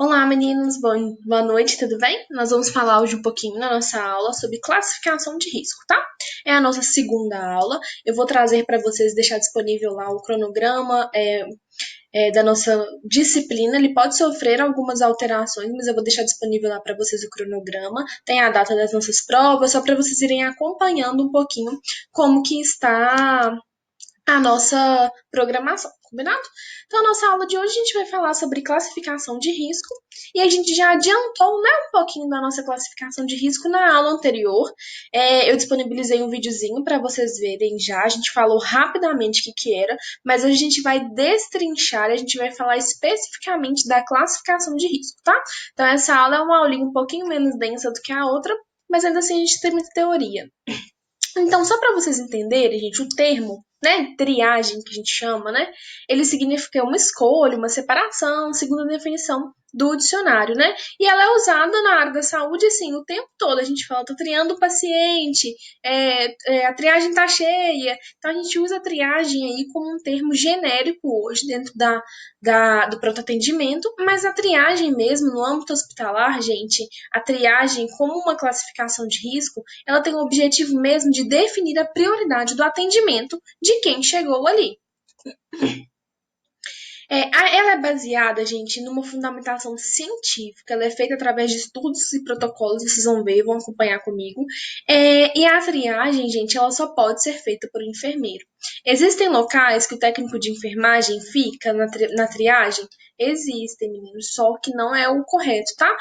Olá, meninos, boa noite, tudo bem? Nós vamos falar hoje um pouquinho na nossa aula sobre classificação de risco, tá? É a nossa segunda aula. Eu vou trazer para vocês, deixar disponível lá o cronograma da nossa disciplina. Ele pode sofrer algumas alterações, mas eu vou deixar disponível lá para vocês o cronograma. Tem a data das nossas provas, só para vocês irem acompanhando um pouquinho como que está a nossa programação, combinado? Então, a nossa aula de hoje a gente vai falar sobre classificação de risco e a gente já adiantou, né, um pouquinho da nossa classificação de risco na aula anterior. Eu disponibilizei um videozinho para vocês verem já, a gente falou rapidamente o que era, mas hoje a gente vai destrinchar, a gente vai falar especificamente da classificação de risco, tá? Então, essa aula é uma aulinha um pouquinho menos densa do que a outra, mas ainda assim a gente tem muita teoria. Então, só para vocês entenderem, gente, o termo, né, triagem que a gente chama, né, ele significa uma escolha, uma separação, segundo a definição do dicionário, né? E ela é usada na área da saúde, assim, o tempo todo. A gente fala, tô triando o paciente, a triagem tá cheia. Então, a gente usa a triagem aí como um termo genérico hoje dentro do pronto atendimento, mas a triagem mesmo, no âmbito hospitalar, gente, a triagem como uma classificação de risco, ela tem o objetivo mesmo de definir a prioridade do atendimento de quem chegou ali. Ela é baseada, gente, numa fundamentação científica, ela é feita através de estudos e protocolos, vocês vão ver, vão acompanhar comigo. E a triagem, gente, ela só pode ser feita por um enfermeiro. Existem locais que o técnico de enfermagem fica na triagem? Existem, meninos, só que não é o correto, tá?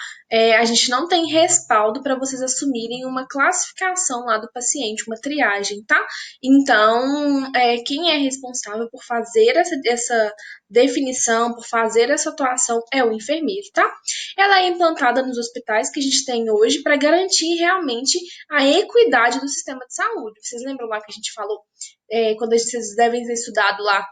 A gente não tem respaldo para vocês assumirem uma classificação lá do paciente, uma triagem, tá? Então, quem é responsável por fazer essa definição, por fazer essa atuação, é o enfermeiro, tá? Ela é implantada nos hospitais que a gente tem hoje para garantir realmente a equidade do sistema de saúde. Vocês lembram lá que a gente falou, quando vocês devem ter estudado lá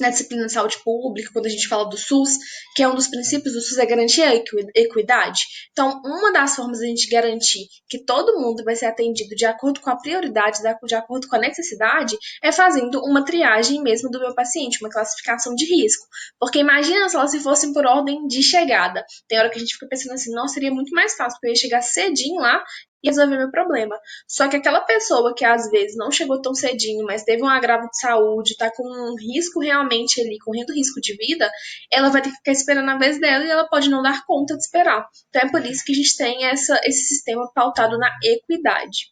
na disciplina de saúde pública, quando a gente fala do SUS, que é um dos princípios do SUS é garantir a equidade. Então, uma das formas de a gente garantir que todo mundo vai ser atendido de acordo com a prioridade, de acordo com a necessidade, é fazendo uma triagem mesmo do meu paciente, uma classificação de risco. Porque imagina só se fossem por ordem de chegada. Tem hora que a gente fica pensando assim, não, seria muito mais fácil, porque eu ia chegar cedinho lá e resolver meu problema. Só que aquela pessoa que às vezes não chegou tão cedinho, mas teve um agravo de saúde, tá com um risco realmente ali, correndo risco de vida, ela vai ter que ficar esperando a vez dela e ela pode não dar conta de esperar. Então é por isso que a gente tem esse sistema pautado na equidade.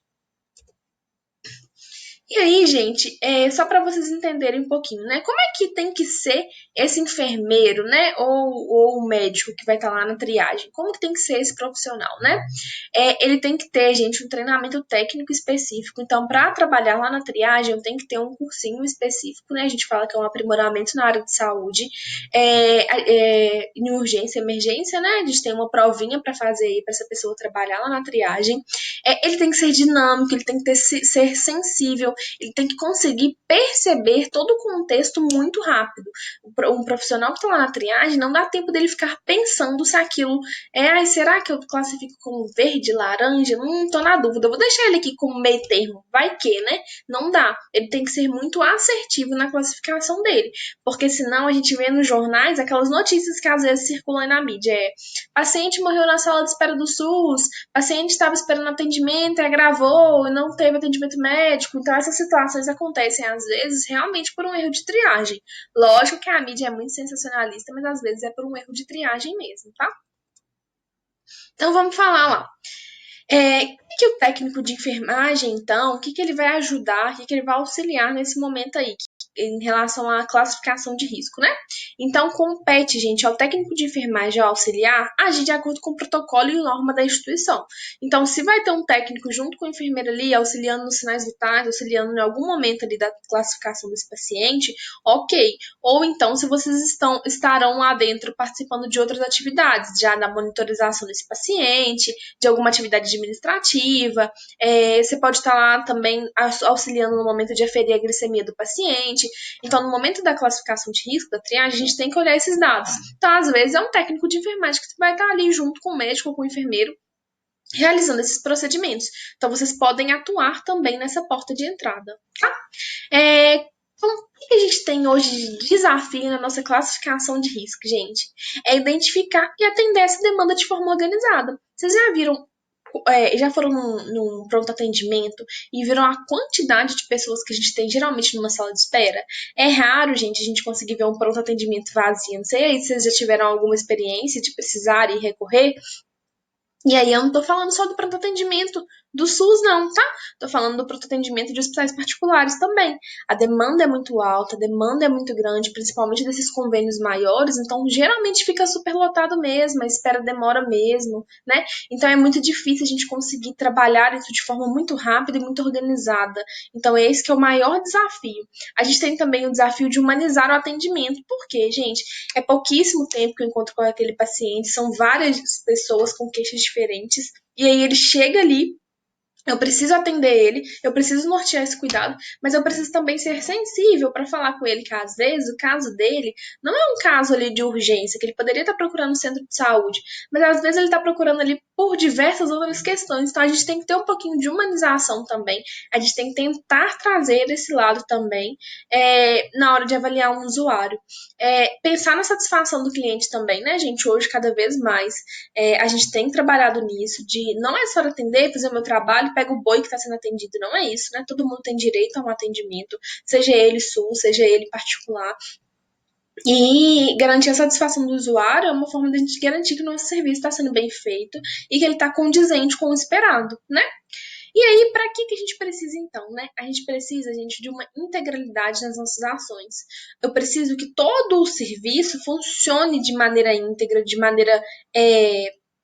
E aí, gente, só para vocês entenderem um pouquinho, né? Como é que tem que ser esse enfermeiro, né? Ou o médico que vai estar lá na triagem? Como que tem que ser esse profissional, né? Ele tem que ter, gente, um treinamento técnico específico. Então, para trabalhar lá na triagem, tem que ter um cursinho específico, né? A gente fala que é um aprimoramento na área de saúde, em urgência, emergência, né? A gente tem uma provinha para fazer aí para essa pessoa trabalhar lá na triagem. Ele tem que ser dinâmico, ele tem que ser sensível, ele tem que conseguir perceber todo o contexto muito rápido. Um profissional que está lá na triagem, não dá tempo dele ficar pensando se aquilo será que eu classifico como verde, laranja? Tô na dúvida, eu vou deixar ele aqui como meio termo, vai que, né? Não dá, ele tem que ser muito assertivo na classificação dele, porque senão a gente vê nos jornais aquelas notícias que às vezes circulam na mídia, paciente morreu na sala de espera do SUS, paciente estava esperando atendimento, agravou e não teve atendimento médico. Então, essas situações acontecem, às vezes, realmente por um erro de triagem. Lógico que a mídia é muito sensacionalista, mas às vezes é por um erro de triagem mesmo, tá? Então, vamos falar lá. O que o técnico de enfermagem, então, o que ele vai ajudar, o que ele vai auxiliar nesse momento aí, em relação à classificação de risco, né? Então, compete, gente, ao técnico de enfermagem auxiliar agir de acordo com o protocolo e norma da instituição. Então, se vai ter um técnico junto com o enfermeiro ali, auxiliando nos sinais vitais, auxiliando em algum momento ali da classificação desse paciente, ok. Ou então, se vocês estarão lá dentro participando de outras atividades, já da monitorização desse paciente, de alguma atividade administrativa, você pode estar lá também auxiliando no momento de aferir a glicemia do paciente. Então, no momento da classificação de risco, da triagem, a gente tem que olhar esses dados. Então, às vezes, é um técnico de enfermagem que vai estar ali junto com o médico ou com o enfermeiro, realizando esses procedimentos. Então, vocês podem atuar também nessa porta de entrada, tá? Então, o que a gente tem hoje de desafio na nossa classificação de risco, gente? É identificar e atender essa demanda de forma organizada. Vocês já viram, já foram num pronto atendimento e viram a quantidade de pessoas que a gente tem geralmente numa sala de espera? É raro, gente, a gente conseguir ver um pronto atendimento vazio. Não sei aí se vocês já tiveram alguma experiência de precisar e recorrer. E aí eu não tô falando só do pronto atendimento do SUS, não, tá? Tô falando do pronto atendimento de hospitais particulares também. A demanda é muito alta, a demanda é muito grande, principalmente desses convênios maiores, então geralmente fica superlotado mesmo, a espera demora mesmo, né? Então é muito difícil a gente conseguir trabalhar isso de forma muito rápida e muito organizada. Então esse que é o maior desafio. A gente tem também o desafio de humanizar o atendimento. Por quê, gente? É pouquíssimo tempo que eu encontro com aquele paciente, são várias pessoas com queixas diferentes, e aí ele chega ali, eu preciso atender ele, eu preciso nortear esse cuidado, mas eu preciso também ser sensível para falar com ele que às vezes o caso dele não é um caso ali de urgência, que ele poderia estar procurando no centro de saúde, mas às vezes ele está procurando ali por diversas outras questões. Então a gente tem que ter um pouquinho de humanização também, a gente tem que tentar trazer esse lado também na hora de avaliar um usuário. Pensar na satisfação do cliente também, né, gente? Hoje, cada vez mais, a gente tem trabalhado nisso, de não é só atender, fazer o meu trabalho, pega o boi que está sendo atendido, não é isso, né? Todo mundo tem direito a um atendimento, seja ele SUS, seja ele particular. E garantir a satisfação do usuário é uma forma de a gente garantir que o nosso serviço está sendo bem feito e que ele está condizente com o esperado, né? E aí, para que a gente precisa então, né? A gente precisa, gente, de uma integralidade nas nossas ações. Eu preciso que todo o serviço funcione de maneira íntegra, de maneira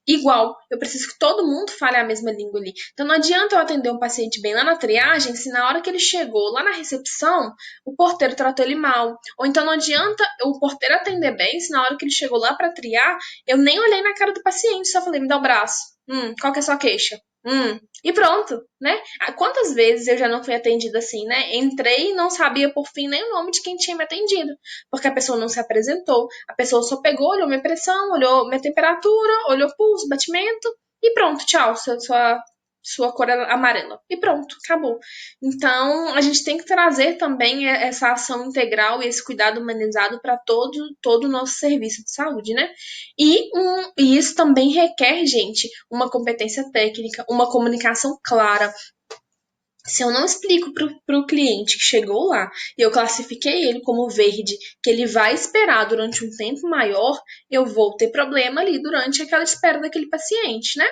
igual. Eu preciso que todo mundo fale a mesma língua ali. Então não adianta eu atender um paciente bem lá na triagem se na hora que ele chegou lá na recepção, o porteiro tratou ele mal. Ou então não adianta o porteiro atender bem se na hora que ele chegou lá para triar, eu nem olhei na cara do paciente, só falei, me dá o braço. Qual que é a sua queixa? E pronto, né? Quantas vezes eu já não fui atendida assim, né? Entrei e não sabia por fim nem o nome de quem tinha me atendido, porque a pessoa não se apresentou, a pessoa só pegou, olhou minha pressão, olhou minha temperatura, olhou pulso, batimento e pronto, tchau, sua cor é amarela. E pronto, acabou. Então, a gente tem que trazer também essa ação integral e esse cuidado humanizado para todo o nosso serviço de saúde, né? E isso também requer, gente, uma competência técnica, uma comunicação clara. Se eu não explico para o cliente que chegou lá e eu classifiquei ele como verde, que ele vai esperar durante um tempo maior, eu vou ter problema ali durante aquela espera daquele paciente, né?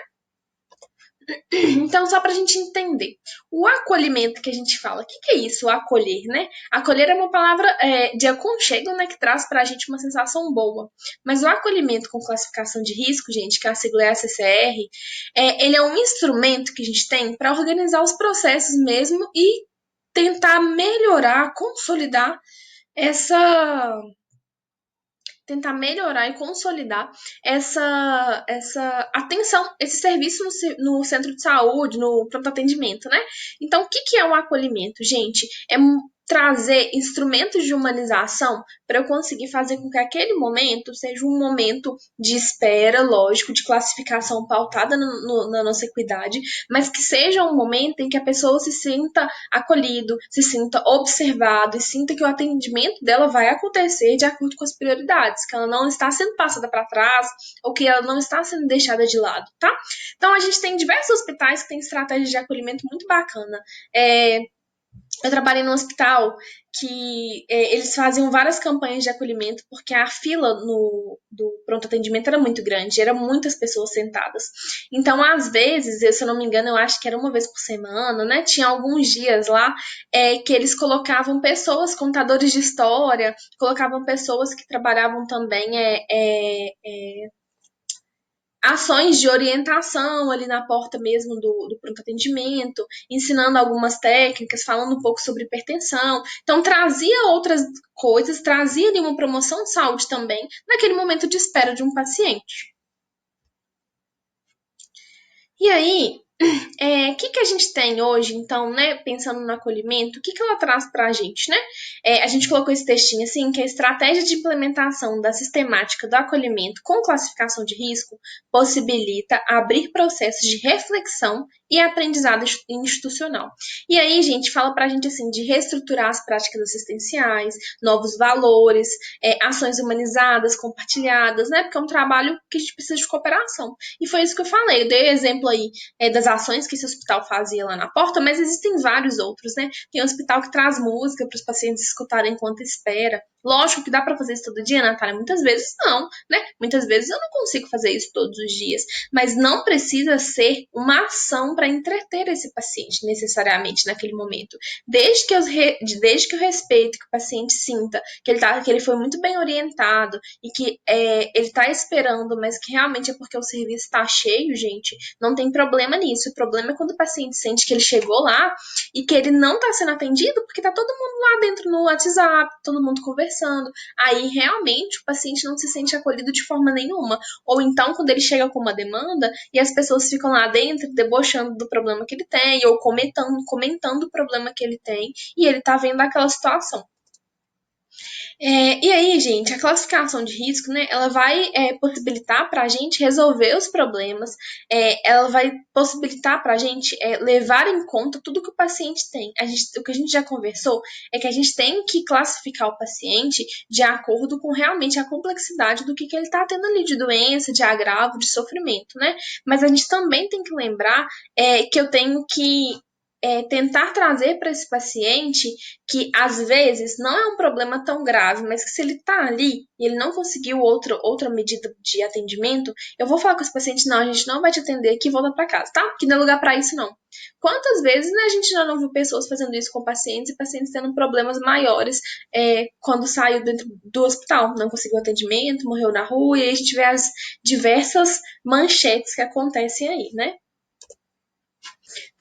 Então, só para a gente entender, o acolhimento que a gente fala, o que é isso, o acolher, né? Acolher é uma palavra de aconchego, né, que traz para a gente uma sensação boa. Mas o acolhimento com classificação de risco, gente, que a sigla é a CCR, ele é um instrumento que a gente tem para organizar os processos mesmo e tentar melhorar, consolidar essa tentar melhorar e consolidar essa atenção, esse serviço no centro de saúde, no pronto atendimento, né? Então, o que é um acolhimento, gente? É trazer instrumentos de humanização para eu conseguir fazer com que aquele momento seja um momento de espera, lógico, de classificação pautada na nossa equidade, mas que seja um momento em que a pessoa se sinta acolhido, se sinta observado e sinta que o atendimento dela vai acontecer de acordo com as prioridades, que ela não está sendo passada para trás ou que ela não está sendo deixada de lado, tá? Então a gente tem diversos hospitais que têm estratégias de acolhimento muito bacana. Eu trabalhei num hospital que eles faziam várias campanhas de acolhimento porque a fila do pronto atendimento era muito grande, eram muitas pessoas sentadas. Então, às vezes, se eu não me engano, eu acho que era uma vez por semana, né? Tinha alguns dias lá que eles colocavam pessoas, contadores de história, colocavam pessoas que trabalhavam também ações de orientação ali na porta mesmo do pronto atendimento, ensinando algumas técnicas, falando um pouco sobre hipertensão. Então, trazia outras coisas, trazia ali uma promoção de saúde também, naquele momento de espera de um paciente. E aí, que a gente tem hoje, então, né, pensando no acolhimento, o que ela traz para a gente, né? A gente colocou esse textinho assim, que a estratégia de implementação da sistemática do acolhimento com classificação de risco possibilita abrir processos de reflexão e aprendizado institucional. E aí, gente, fala pra gente assim de reestruturar as práticas assistenciais, novos valores, ações humanizadas, compartilhadas, né? Porque é um trabalho que a gente precisa de cooperação. E foi isso que eu falei. Eu dei exemplo aí das ações que esse hospital fazia lá na porta, mas existem vários outros, né? Tem um hospital que traz música para os pacientes escutarem enquanto espera. Lógico que dá para fazer isso todo dia, Natália? Muitas vezes não, né? Muitas vezes eu não consigo fazer isso todos os dias, mas não precisa ser uma ação para entreter esse paciente necessariamente naquele momento. Desde que eu respeito, que o paciente sinta que ele foi muito bem orientado e que ele está esperando, mas que realmente é porque o serviço está cheio, gente, não tem problema nisso. O problema é quando o paciente sente que ele chegou lá e que ele não está sendo atendido porque está todo mundo lá dentro no WhatsApp, todo mundo conversando. Aí realmente o paciente não se sente acolhido de forma nenhuma. Ou então, quando ele chega com uma demanda e as pessoas ficam lá dentro debochando do problema que ele tem, ou comentando o problema que ele tem, e ele tá vendo aquela situação. E aí, gente, a classificação de risco, né, ela vai possibilitar para a gente resolver os problemas, ela vai possibilitar para a gente levar em conta tudo que o paciente tem. O que a gente já conversou é que a gente tem que classificar o paciente de acordo com realmente a complexidade do que ele está tendo ali de doença, de agravo, de sofrimento, né? Mas a gente também tem que lembrar que eu tenho que tentar trazer para esse paciente que às vezes não é um problema tão grave, mas que se ele tá ali e ele não conseguiu outra medida de atendimento, eu vou falar com esse paciente, não, a gente não vai te atender aqui, volta para casa, tá? Que não é lugar para isso, não. Quantas vezes, né, a gente já não viu pessoas fazendo isso com pacientes e pacientes tendo problemas maiores quando saiu dentro do hospital, não conseguiu atendimento, morreu na rua, e aí a gente vê as diversas manchetes que acontecem aí, né?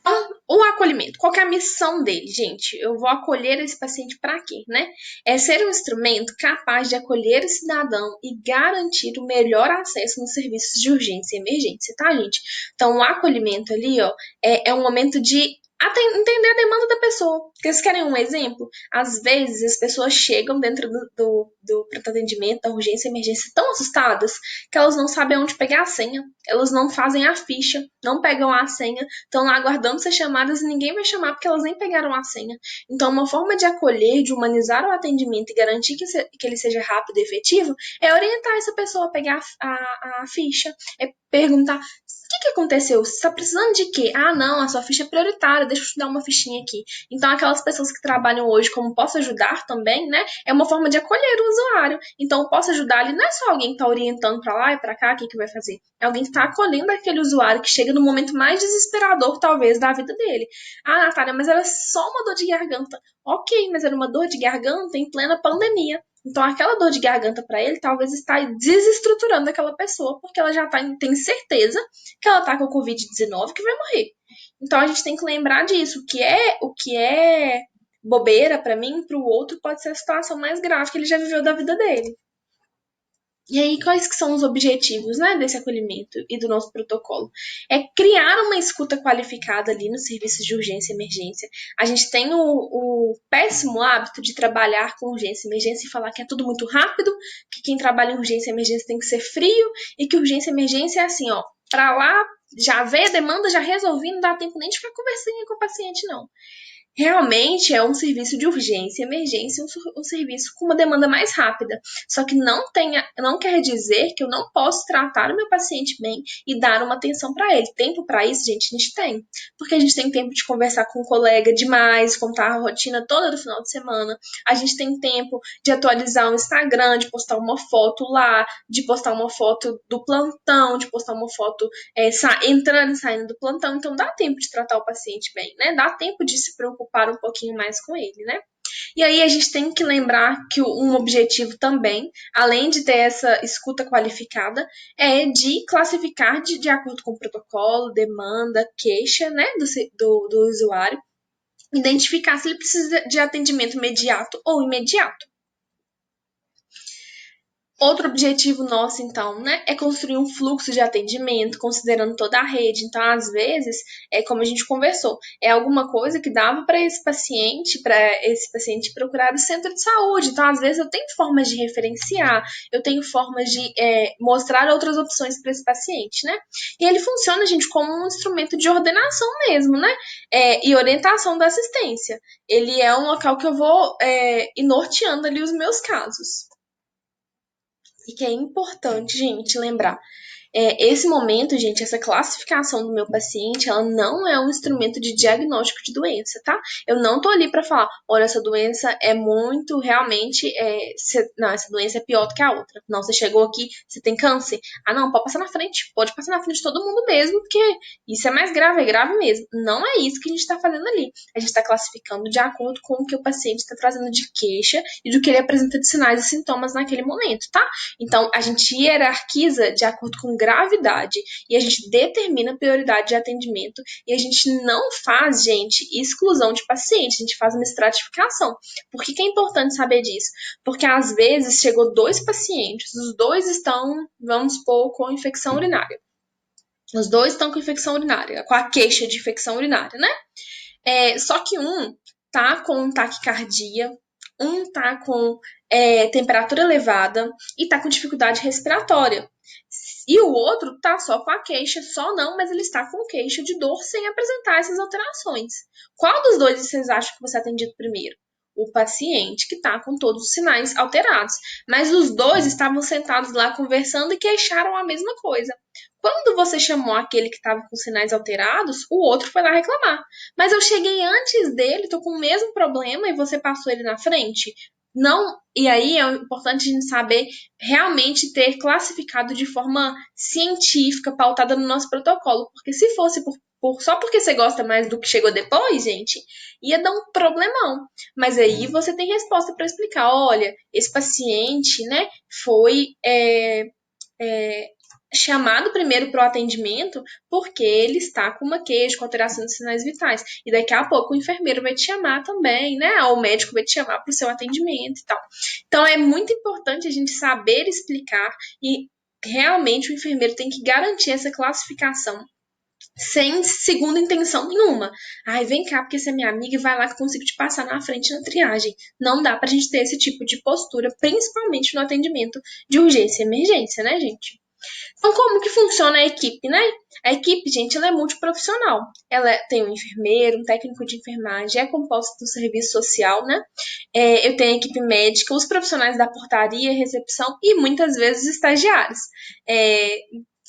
Então, o acolhimento, qual que é a missão dele, gente? Eu vou acolher esse paciente para quê, né? É ser um instrumento capaz de acolher o cidadão e garantir o melhor acesso nos serviços de urgência e emergência, tá, gente? Então, o acolhimento ali, ó, é um momento de entender a demanda da pessoa. Vocês querem um exemplo? Às vezes, as pessoas chegam dentro do pronto atendimento, da urgência e emergência, tão assustadas que elas não sabem onde pegar a senha, elas não fazem a ficha, não pegam a senha, estão lá aguardando ser chamadas e ninguém vai chamar porque elas nem pegaram a senha. Então, uma forma de acolher, de humanizar o atendimento e garantir que ele seja rápido e efetivo é orientar essa pessoa a pegar a ficha, é perguntar o que aconteceu? Você está precisando de quê? Ah, não, a sua ficha é prioritária, deixa eu te dar uma fichinha aqui. Então, aquelas pessoas que trabalham hoje como posso ajudar também, né? É uma forma de acolher o usuário. Então, o posso ajudar ali não é só alguém que está orientando para lá e para cá, o que vai fazer. É alguém que está acolhendo aquele usuário que chega no momento mais desesperador, talvez, da vida dele. Ah, Natália, mas era só uma dor de garganta. Ok, mas era uma dor de garganta em plena pandemia. Então, aquela dor de garganta para ele talvez está desestruturando aquela pessoa, porque ela já tem certeza que ela tá com o Covid-19 que vai morrer. Então, a gente tem que lembrar disso. O que é bobeira para mim, para o outro, pode ser a situação mais grave que ele já viveu da vida dele. E aí, quais que são os objetivos, né, desse acolhimento e do nosso protocolo? É criar uma escuta qualificada ali nos serviços de urgência e emergência. A gente tem o péssimo hábito de trabalhar com urgência e emergência e falar que é tudo muito rápido, que quem trabalha em urgência e emergência tem que ser frio e que urgência e emergência é assim, ó, pra lá, já vê a demanda, já resolvi, não dá tempo nem de ficar conversando com o paciente, não. Realmente é um serviço de urgência e emergência, um serviço com uma demanda mais rápida. Só que não quer dizer que eu não posso tratar o meu paciente bem e dar uma atenção para ele. Tempo para isso, gente, a gente tem. Porque a gente tem tempo de conversar com um colega demais, contar a rotina toda do final de semana. A gente tem tempo de atualizar o Instagram, de postar uma foto lá, de postar uma foto do plantão, de postar uma foto entrando e saindo do plantão. Então dá tempo de tratar o paciente bem, né? Dá tempo de se preocupar um pouquinho mais com ele, né? E aí a gente tem que lembrar que um objetivo também, além de ter essa escuta qualificada, é de classificar de acordo com o protocolo, demanda, queixa, né, do usuário, identificar se ele precisa de atendimento imediato ou imediato. Outro objetivo nosso, então, né, é construir um fluxo de atendimento, considerando toda a rede. Então, às vezes, como a gente conversou, é alguma coisa que dava para esse paciente procurar o centro de saúde. Então, às vezes, eu tenho formas de referenciar, eu tenho formas de mostrar outras opções para esse paciente, né? E ele funciona, gente, como um instrumento de ordenação mesmo, né? E orientação da assistência. Ele é um local que eu vou ir norteando ali os meus casos. E que é importante, gente, lembrar. Esse momento, gente, essa classificação do meu paciente, ela não é um instrumento de diagnóstico de doença, tá? Eu não tô ali para falar, olha, essa doença é muito, realmente, não, essa doença é pior do que a outra. Não, você chegou aqui, você tem câncer. Ah, não, pode passar na frente, pode passar na frente de todo mundo mesmo, porque isso é mais grave, é grave mesmo. Não é isso que a gente tá fazendo ali. A gente tá classificando de acordo com o que o paciente está trazendo de queixa e do que ele apresenta de sinais e sintomas naquele momento, tá? Então, a gente hierarquiza de acordo com gravidade e a gente determina prioridade de atendimento e a gente não faz, gente, exclusão de paciente, a gente faz uma estratificação. Por que é importante saber disso? Porque às vezes chegou 2 pacientes, os 2 estão, vamos supor, com infecção urinária. Os 2 estão com infecção urinária, com a queixa de infecção urinária, né? Só que um tá com taquicardia, um tá com temperatura elevada e tá com dificuldade respiratória. E o outro tá só com a queixa, só não, mas ele está com queixa de dor sem apresentar essas alterações. Qual dos dois vocês acham que você atendido primeiro? O paciente que tá com todos os sinais alterados. Mas os dois estavam sentados lá conversando e queixaram a mesma coisa. Quando você chamou aquele que estava com sinais alterados, o outro foi lá reclamar. Mas eu cheguei antes dele, tô com o mesmo problema e você passou ele na frente? Não, e aí é importante a gente saber realmente ter classificado de forma científica, pautada no nosso protocolo, porque se fosse só porque você gosta mais do que chegou depois, gente, ia dar um problemão. Mas aí você tem resposta para explicar, olha, esse paciente, né, foi chamado primeiro para o atendimento porque ele está com uma queixa, com alteração de sinais vitais. E daqui a pouco o enfermeiro vai te chamar também, né? Ou o médico vai te chamar para o seu atendimento e tal. Então é muito importante a gente saber explicar e realmente o enfermeiro tem que garantir essa classificação sem segunda intenção nenhuma. Ai, vem cá, porque você é minha amiga e vai lá que eu consigo te passar na frente na triagem. Não dá pra gente ter esse tipo de postura, principalmente no atendimento de urgência e emergência, né, gente? Então, como que funciona a equipe, né? A equipe, gente, ela é multiprofissional. Ela tem um enfermeiro, um técnico de enfermagem, é composta do serviço social, né? Eu tenho a equipe médica, os profissionais da portaria, recepção e muitas vezes estagiários. É,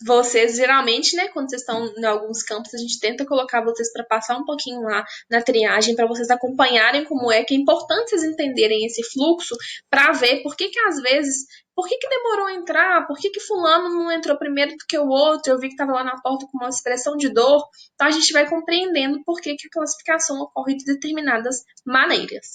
Vocês, geralmente, né, quando vocês estão em alguns campos, a gente tenta colocar vocês para passar um pouquinho lá na triagem, para vocês acompanharem como é, que é importante vocês entenderem esse fluxo, para ver por que às vezes por que demorou a entrar? Por que fulano não entrou primeiro do que o outro? Eu vi que estava lá na porta com uma expressão de dor. Então a gente vai compreendendo por que a classificação ocorre de determinadas maneiras.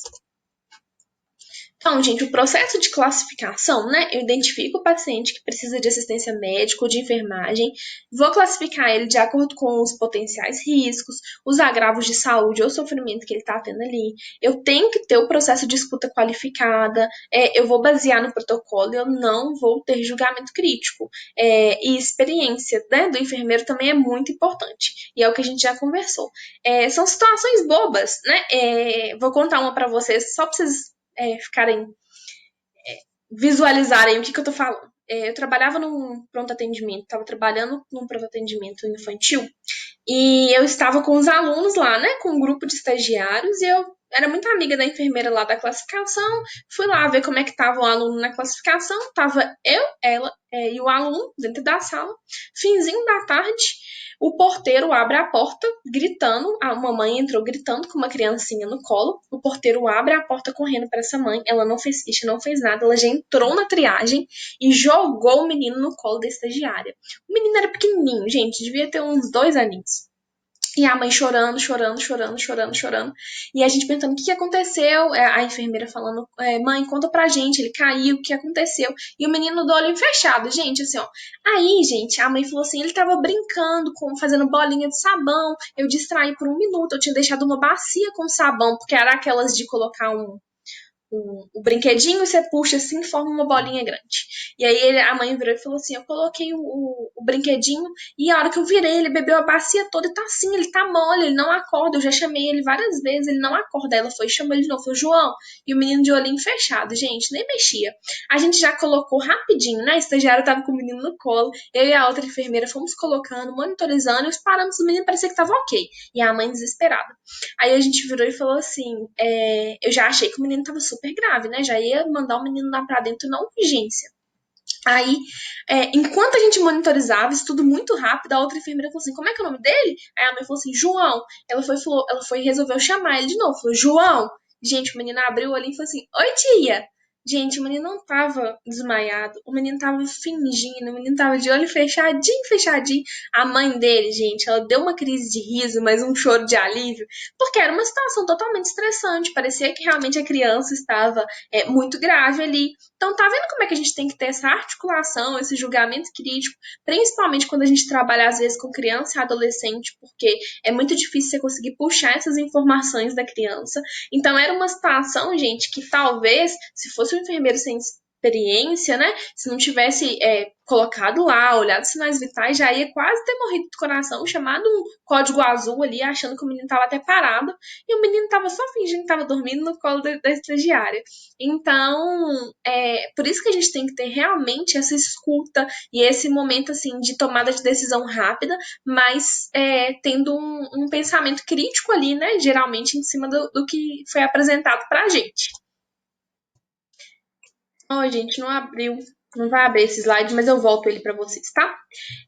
Então, gente, o processo de classificação, né? Eu identifico o paciente que precisa de assistência médica ou de enfermagem, vou classificar ele de acordo com os potenciais riscos, os agravos de saúde ou sofrimento que ele está tendo ali. Eu tenho que ter o processo de escuta qualificada, eu vou basear no protocolo, eu não vou ter julgamento crítico. E experiência, né, do enfermeiro também é muito importante. E é o que a gente já conversou. São situações bobas, né? Vou contar uma para vocês, só para vocês ficarem, visualizarem o que eu tô falando. Eu trabalhava num pronto atendimento, estava trabalhando num pronto atendimento infantil e eu estava com os alunos lá, né, com um grupo de estagiários e eu era muito amiga da enfermeira lá da classificação, fui lá ver como é que estava o aluno na classificação, tava eu, ela e o aluno dentro da sala, finzinho da tarde, o porteiro abre a porta gritando, a mamãe entrou gritando com uma criancinha no colo, o porteiro abre a porta correndo para essa mãe, ela não fez ficha, não fez nada, ela já entrou na triagem e jogou o menino no colo da estagiária. O menino era pequenininho, gente, devia ter uns 2 aninhos. E a mãe chorando, chorando, chorando, chorando, chorando. E a gente perguntando o que aconteceu. A enfermeira falando, mãe, conta pra gente, ele caiu, o que aconteceu? E o menino do olho fechado, gente, assim, ó. Aí, gente, a mãe falou assim, ele tava brincando, fazendo bolinha de sabão. Eu distraí por 1 minuto, eu tinha deixado uma bacia com sabão, porque era aquelas de colocar o brinquedinho, você puxa assim, forma uma bolinha grande. E aí a mãe virou e falou assim: eu coloquei o brinquedinho e a hora que eu virei, ele bebeu a bacia toda e tá assim, ele tá mole, ele não acorda. Eu já chamei ele várias vezes, ele não acorda. Ela foi e chamou ele de novo, falou: João, e o menino de olhinho fechado, gente, nem mexia. A gente já colocou rapidinho, né? A estagiária tava com o menino no colo, eu e a outra enfermeira fomos colocando, monitorizando, e os parâmetros do menino parecia que tava ok. E a mãe desesperada. Aí a gente virou e falou assim: eu já achei que o menino tava super grave, né? Já ia mandar o menino lá pra dentro na urgência. Aí, enquanto a gente monitorizava, isso tudo muito rápido, a outra enfermeira falou assim: como é que é o nome dele? Aí a mãe falou assim: João. Ela foi e resolveu chamar ele de novo. Falou: João. Gente, o menino abriu o olho e falou assim: oi, tia. Gente, o menino não tava desmaiado, o menino tava fingindo, o menino tava de olho fechadinho, fechadinho. A mãe dele, gente, ela deu uma crise de riso, mas um choro de alívio, porque era uma situação totalmente estressante. Parecia que realmente a criança estava muito grave ali. Então, tá vendo como é que a gente tem que ter essa articulação, esse julgamento crítico, principalmente quando a gente trabalha, às vezes, com criança e adolescente, porque é muito difícil você conseguir puxar essas informações da criança. Então, era uma situação, gente, que talvez, se fosse um enfermeiro sem experiência, né, se não tivesse colocado lá, olhado os sinais vitais, já ia quase ter morrido do coração, chamado um código azul ali, achando que o menino estava até parado, e o menino estava só fingindo que estava dormindo no colo da estagiária. Então, por isso que a gente tem que ter realmente essa escuta e esse momento assim de tomada de decisão rápida, mas tendo um pensamento crítico ali, né? Geralmente em cima do que foi apresentado pra gente. Ó, gente, não abriu, não vai abrir esse slide, mas eu volto ele para vocês, tá?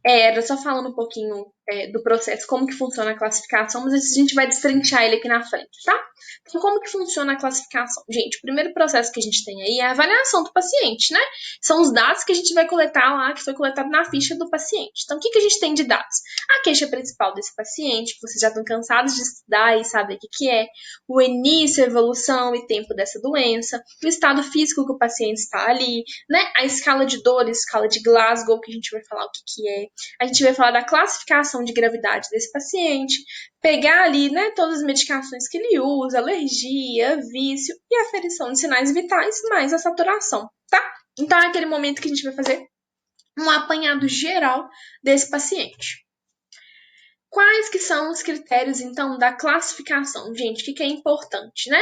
Era só falando um pouquinho do processo, como que funciona a classificação, mas a gente vai destrinchar ele aqui na frente, tá? Então, como que funciona a classificação? Gente, o primeiro processo que a gente tem aí é a avaliação do paciente, né? São os dados que a gente vai coletar lá, que foi coletado na ficha do paciente. Então, o que que a gente tem de dados? A queixa principal desse paciente, que vocês já estão cansados de estudar e saber o que que é, o início, a evolução e tempo dessa doença, o estado físico que o paciente está ali, né? A escala de dores, escala de Glasgow, que a gente vai falar o que que é. A gente vai falar da classificação de gravidade desse paciente, pegar ali, né, todas as medicações que ele usa, alergia, vício e aferição de sinais vitais, mais a saturação, tá? Então é aquele momento que a gente vai fazer um apanhado geral desse paciente. Quais que são os critérios, então, da classificação? Gente, o que é importante, né?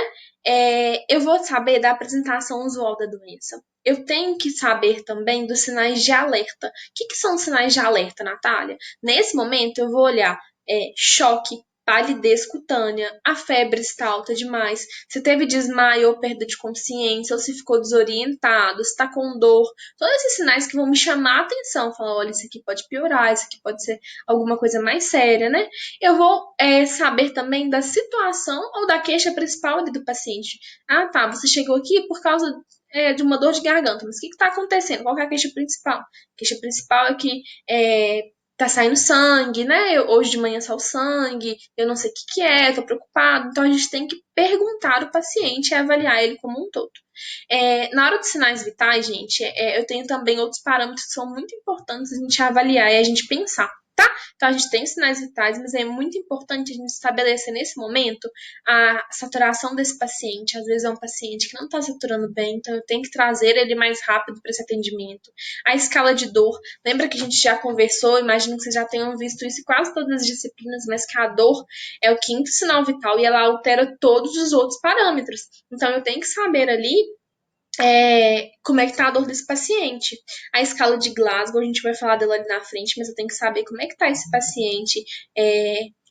Eu vou saber da apresentação usual da doença. Eu tenho que saber também dos sinais de alerta. O que são os sinais de alerta, Natália? Nesse momento, eu vou olhar choque, palidez cutânea, a febre está alta demais, se teve desmaio ou perda de consciência, ou se ficou desorientado, se está com dor. Todos esses sinais que vão me chamar a atenção. Falar, olha, isso aqui pode piorar, isso aqui pode ser alguma coisa mais séria, né? Eu vou saber também da situação ou da queixa principal ali do paciente. Ah, tá, você chegou aqui por causa de uma dor de garganta, mas o que está acontecendo? Qual que é a queixa principal? A queixa principal é que tá saindo sangue, né? Hoje de manhã saiu sangue, eu não sei o que que é, tô preocupado. Então a gente tem que perguntar ao paciente e avaliar ele como um todo. Na hora dos sinais vitais, gente, eu tenho também outros parâmetros que são muito importantes a gente avaliar e a gente pensar. Tá? Então a gente tem sinais vitais, mas é muito importante a gente estabelecer nesse momento a saturação desse paciente. Às vezes é um paciente que não está saturando bem, então eu tenho que trazer ele mais rápido para esse atendimento. A escala de dor, lembra que a gente já conversou, imagino que vocês já tenham visto isso em quase todas as disciplinas, mas que a dor é o quinto sinal vital e ela altera todos os outros parâmetros. Então eu tenho que saber ali como é que tá a dor desse paciente. A escala de Glasgow, a gente vai falar dela ali na frente, mas eu tenho que saber como é que tá esse paciente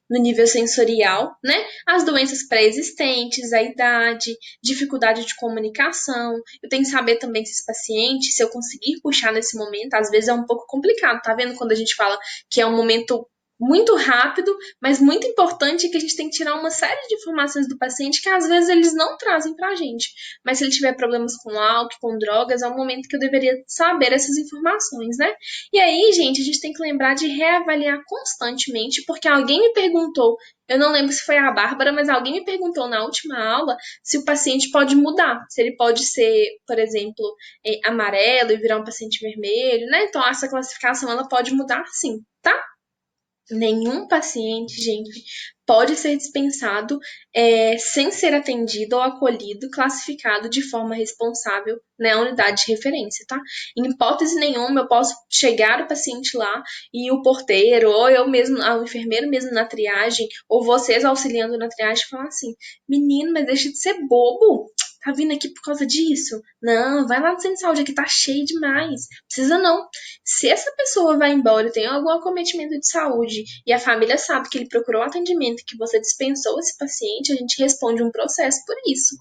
no nível sensorial, né? As doenças pré-existentes, a idade, dificuldade de comunicação. Eu tenho que saber também se esse paciente, se eu conseguir puxar nesse momento, às vezes é um pouco complicado, tá vendo? Quando a gente fala que é um momento muito rápido, mas muito importante, que a gente tem que tirar uma série de informações do paciente que às vezes eles não trazem pra gente. Mas se ele tiver problemas com álcool, com drogas, é um momento que eu deveria saber essas informações, né? E aí, gente, a gente tem que lembrar de reavaliar constantemente, porque alguém me perguntou, eu não lembro se foi a Bárbara, mas alguém me perguntou na última aula se o paciente pode mudar, se ele pode ser, por exemplo, amarelo e virar um paciente vermelho, né? Então, essa classificação, ela pode mudar sim, tá? Nenhum paciente, gente, pode ser dispensado sem ser atendido ou acolhido, classificado de forma responsável na unidade de referência, tá? Em hipótese nenhuma, eu posso chegar o paciente lá e o porteiro, ou eu mesmo, o enfermeiro mesmo na triagem, ou vocês auxiliando na triagem, falar assim: menino, mas deixa de ser bobo. Tá vindo aqui por causa disso? Não, vai lá no centro de saúde, aqui tá cheio demais. Precisa não. Se essa pessoa vai embora e tem algum acometimento de saúde e a família sabe que ele procurou atendimento e que você dispensou esse paciente, a gente responde um processo por isso.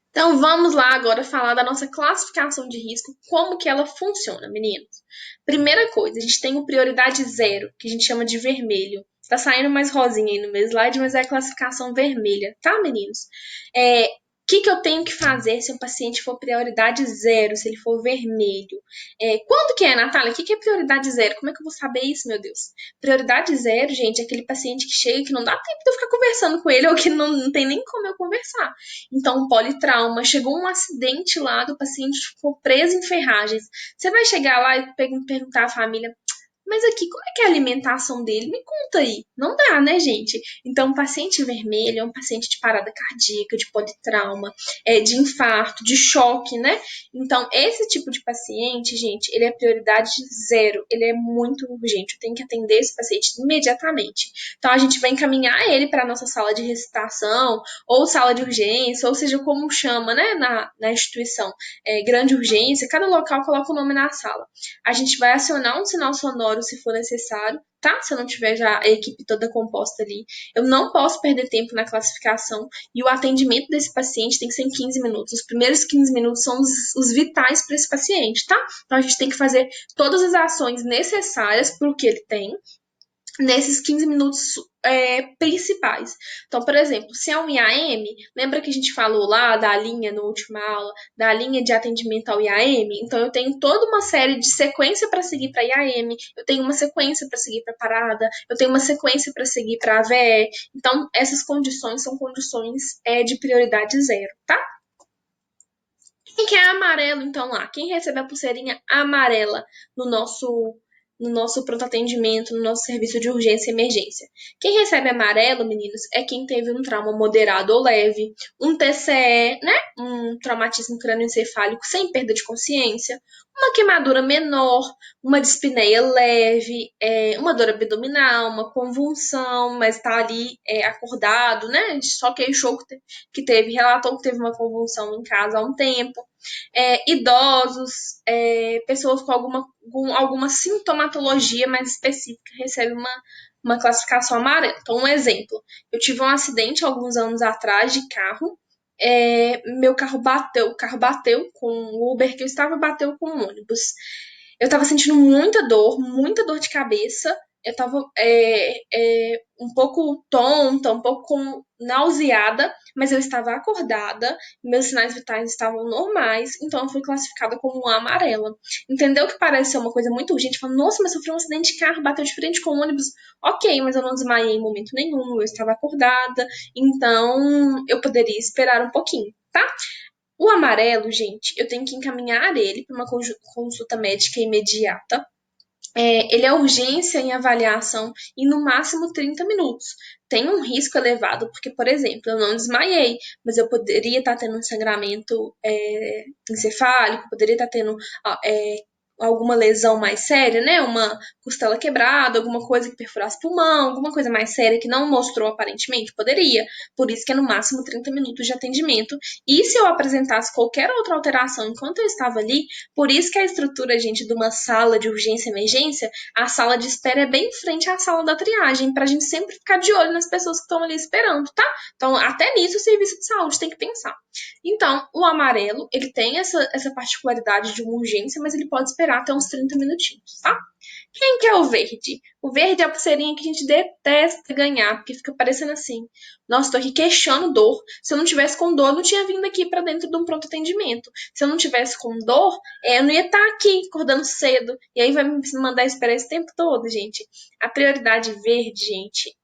Então vamos lá agora falar da nossa classificação de risco, como que ela funciona, meninos. Primeira coisa, a gente tem o prioridade zero, que a gente chama de vermelho. Tá saindo mais rosinha aí no meu slide, mas é a classificação vermelha, tá, meninos? Que eu tenho que fazer se um paciente for prioridade zero, se ele for vermelho? Quando que é, Natália? O que é prioridade zero? Como é que eu vou saber isso, meu Deus? Prioridade zero, gente, é aquele paciente que chega que não dá tempo de eu ficar conversando com ele ou que não tem nem como eu conversar. Então, um politrauma, chegou um acidente lá do paciente ficou preso em ferragens. Você vai chegar lá e perguntar à família: mas aqui, como é que é a alimentação dele? Me conta aí. Não dá, né, gente? Então, um paciente vermelho é um paciente de parada cardíaca, de politrauma, de infarto, de choque, né? Então, esse tipo de paciente, gente, ele é prioridade zero. Ele é muito urgente. Eu tenho que atender esse paciente imediatamente. Então, a gente vai encaminhar ele para a nossa sala de recitação, ou sala de urgência, ou seja, como chama, né, na instituição. Grande urgência. Cada local coloca o nome na sala. A gente vai acionar um sinal sonoro se for necessário, tá? Se eu não tiver já a equipe toda composta ali. Eu não posso perder tempo na classificação e o atendimento desse paciente tem que ser em 15 minutos. Os primeiros 15 minutos são os vitais para esse paciente, tá? Então a gente tem que fazer todas as ações necessárias para o que ele tem nesses 15 minutos principais. Então, por exemplo, se é um IAM, lembra que a gente falou lá da linha na última aula, da linha de atendimento ao IAM? Então, eu tenho toda uma série de sequência para seguir para IAM, eu tenho uma sequência para seguir para parada, eu tenho uma sequência para seguir para AVE. Então, essas condições são condições de prioridade zero, tá? Quem que é amarelo, então, lá? Quem recebe a pulseirinha amarela no nosso pronto atendimento, no nosso serviço de urgência e emergência? Quem recebe amarelo, meninos, é quem teve um trauma moderado ou leve, um TCE, né? Um traumatismo crânioencefálico sem perda de consciência, uma queimadura menor, uma dispneia leve, uma dor abdominal, uma convulsão, mas está ali acordado, né? Só queixou que teve, relatou que teve uma convulsão em casa há um tempo. Idosos, pessoas com alguma sintomatologia mais específica recebem uma classificação amarela. Então, um exemplo: eu tive um acidente alguns anos atrás de carro. Meu carro bateu, o carro bateu com o Uber que eu estava, bateu com o ônibus. Eu tava sentindo muita dor de cabeça. Eu tava um pouco tonta, um pouco nauseada, mas eu estava acordada, meus sinais vitais estavam normais, então eu fui classificada como uma amarela. Entendeu que parece ser uma coisa muito urgente? Fala, nossa, mas sofri um acidente de carro, bateu de frente com o ônibus. Ok, mas eu não desmaiei em momento nenhum, eu estava acordada, então eu poderia esperar um pouquinho, tá? O amarelo, gente, eu tenho que encaminhar ele para uma consulta médica imediata. Ele é urgência em avaliação em no máximo 30 minutos. Tem um risco elevado, porque, por exemplo, eu não desmaiei, mas eu poderia estar tendo um sangramento encefálico, poderia estar tendo alguma lesão mais séria, né? Uma costela quebrada, alguma coisa que perfurasse pulmão, alguma coisa mais séria que não mostrou aparentemente, poderia. Por isso que é no máximo 30 minutos de atendimento. E se eu apresentasse qualquer outra alteração enquanto eu estava ali, por isso que a estrutura, gente, de uma sala de urgência e emergência, a sala de espera é bem em frente à sala da triagem, pra gente sempre ficar de olho nas pessoas que estão ali esperando, tá? Então, até nisso o serviço de saúde tem que pensar. Então, o amarelo, ele tem essa particularidade de uma urgência, mas ele pode esperar até uns 30 minutinhos, tá? Quem que é o verde? O verde é a pulseirinha que a gente detesta ganhar, porque fica parecendo assim. Nossa, tô aqui queixando dor. Se eu não tivesse com dor, eu não tinha vindo aqui para dentro de um pronto atendimento. Se eu não tivesse com dor, eu não ia estar aqui acordando cedo. E aí vai me mandar esperar esse tempo todo, gente. A prioridade verde, gente,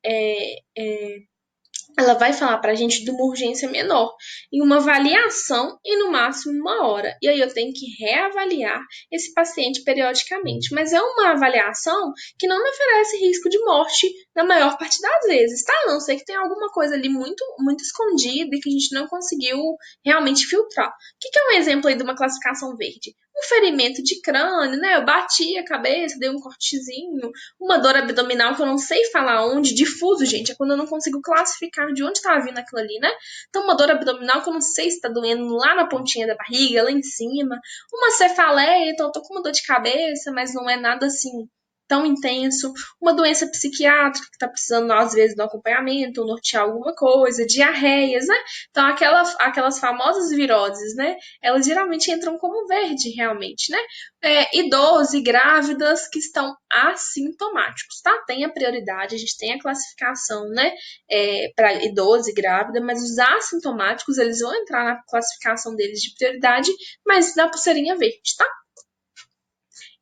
ela vai falar pra gente de uma urgência menor, em uma avaliação e no máximo 1 hora. E aí eu tenho que reavaliar esse paciente periodicamente. Mas é uma avaliação que não me oferece risco de morte na maior parte das vezes, tá? A não sei que tem alguma coisa ali muito, muito escondida e que a gente não conseguiu realmente filtrar. O que é um exemplo aí de uma classificação verde? Um ferimento de crânio, né? Eu bati a cabeça, dei um cortezinho, uma dor abdominal que eu não sei falar onde, difuso, gente, é quando eu não consigo classificar de onde tá vindo aquilo ali, né? Então, uma dor abdominal que eu não sei se tá doendo lá na pontinha da barriga, lá em cima. Uma cefaleia, então eu tô com uma dor de cabeça, mas não é nada assim tão intenso. Uma doença psiquiátrica que tá precisando, às vezes, de um acompanhamento, nortear alguma coisa, diarreias, né? Então, aquelas famosas viroses, né? Elas geralmente entram como verde, realmente, né? Idosos e grávidas que estão assintomáticos, tá? Tem a prioridade, a gente tem a classificação, né, para idoso e grávida, mas os assintomáticos, eles vão entrar na classificação deles de prioridade, mas na pulseirinha verde, tá?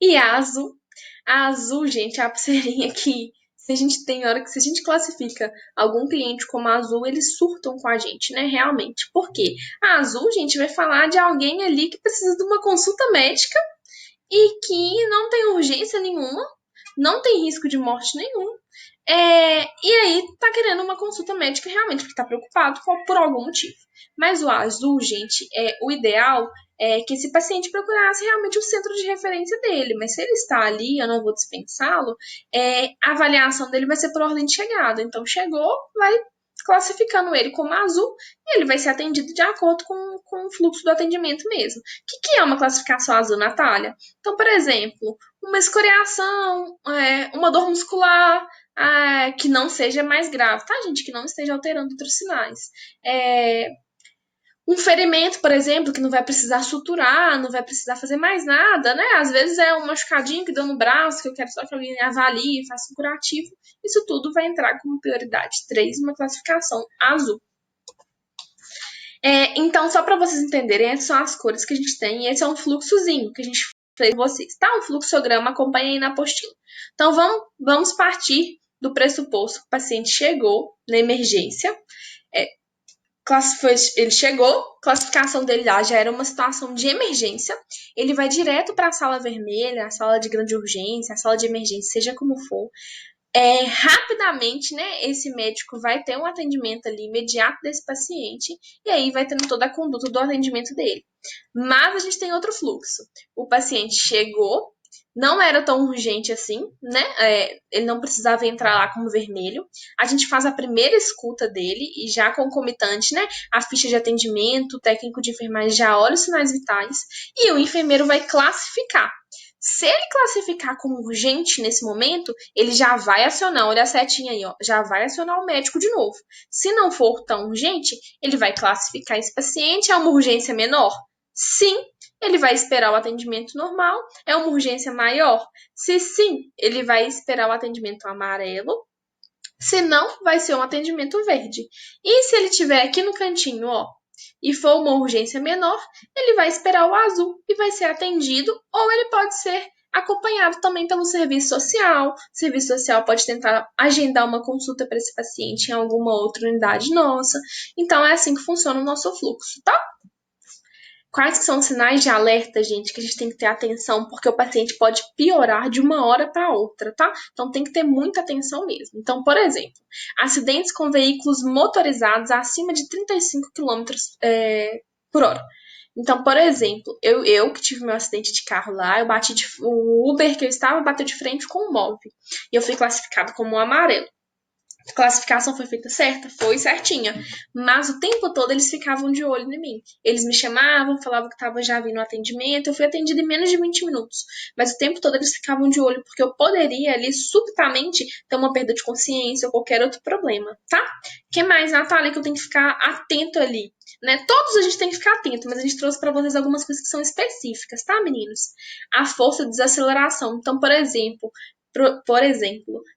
E a azul, gente, é a pulseirinha que se a gente tem hora que se a gente classifica algum cliente como azul, eles surtam com a gente, né? Realmente. Por quê? A azul, gente, vai falar de alguém ali que precisa de uma consulta médica e que não tem urgência nenhuma, não tem risco de morte nenhum. E aí tá querendo uma consulta médica realmente, porque tá preocupado por algum motivo. Mas o azul, gente, o ideal é que esse paciente procurasse realmente o centro de referência dele. Mas se ele está ali, eu não vou dispensá-lo, a avaliação dele vai ser por ordem de chegada. Então, chegou, vai classificando ele como azul e ele vai ser atendido de acordo com o fluxo do atendimento mesmo. O que é uma classificação azul, Natália? Então, por exemplo, uma escoriação, uma dor muscular, que não seja mais grave, tá, gente? Que não esteja alterando outros sinais. É, um ferimento, por exemplo, que não vai precisar suturar, não vai precisar fazer mais nada, né? Às vezes é um machucadinho que deu no braço, que eu quero só que alguém avalie, faça um curativo. Isso tudo vai entrar como prioridade 3, uma classificação azul. Então, só para vocês entenderem, essas são as cores que a gente tem, e esse é um fluxozinho que a gente fez com vocês, tá? Um fluxograma, acompanha aí na apostila. Então, vamos partir do pressuposto que o paciente chegou na emergência, é, ele chegou, classificação dele lá já era uma situação de emergência, ele vai direto para a sala vermelha, a sala de grande urgência, a sala de emergência, seja como for, rapidamente, né, esse médico vai ter um atendimento ali imediato desse paciente e aí vai tendo toda a conduta do atendimento dele. Mas a gente tem outro fluxo. O paciente chegou, não era tão urgente assim, né? Ele não precisava entrar lá como vermelho. A gente faz a primeira escuta dele e já concomitante, né? A ficha de atendimento, o técnico de enfermagem já olha os sinais vitais e o enfermeiro vai classificar. Se ele classificar como urgente nesse momento, ele já vai acionar, olha a setinha aí, ó, já vai acionar o médico de novo. Se não for tão urgente, ele vai classificar esse paciente, é uma urgência menor? Sim, ele vai esperar o atendimento normal, é uma urgência maior? Se sim, ele vai esperar o atendimento amarelo, se não, vai ser um atendimento verde. E se ele estiver aqui no cantinho, ó, e for uma urgência menor, ele vai esperar o azul e vai ser atendido, ou ele pode ser acompanhado também pelo serviço social. O serviço social pode tentar agendar uma consulta para esse paciente em alguma outra unidade nossa. Então é assim que funciona o nosso fluxo, tá? Quais que são os sinais de alerta, gente, que a gente tem que ter atenção, porque o paciente pode piorar de uma hora para outra, tá? Então tem que ter muita atenção mesmo. Então, por exemplo, acidentes com veículos motorizados acima de 35 quilômetros por hora. Então, por exemplo, eu que tive meu acidente de carro lá, o Uber que eu estava bateu de frente com o MOV. E eu fui classificado como um amarelo. A classificação foi feita certa? Foi certinha. Mas o tempo todo eles ficavam de olho em mim. Eles me chamavam, falavam que estava já vindo o atendimento. Eu fui atendida em menos de 20 minutos. Mas o tempo todo eles ficavam de olho, porque eu poderia ali subitamente ter uma perda de consciência ou qualquer outro problema, tá? O que mais, Natália, que eu tenho que ficar atento ali? Né? Todos a gente tem que ficar atento, mas a gente trouxe para vocês algumas coisas que são específicas, tá, meninos? A força de desaceleração. Então, por exemplo,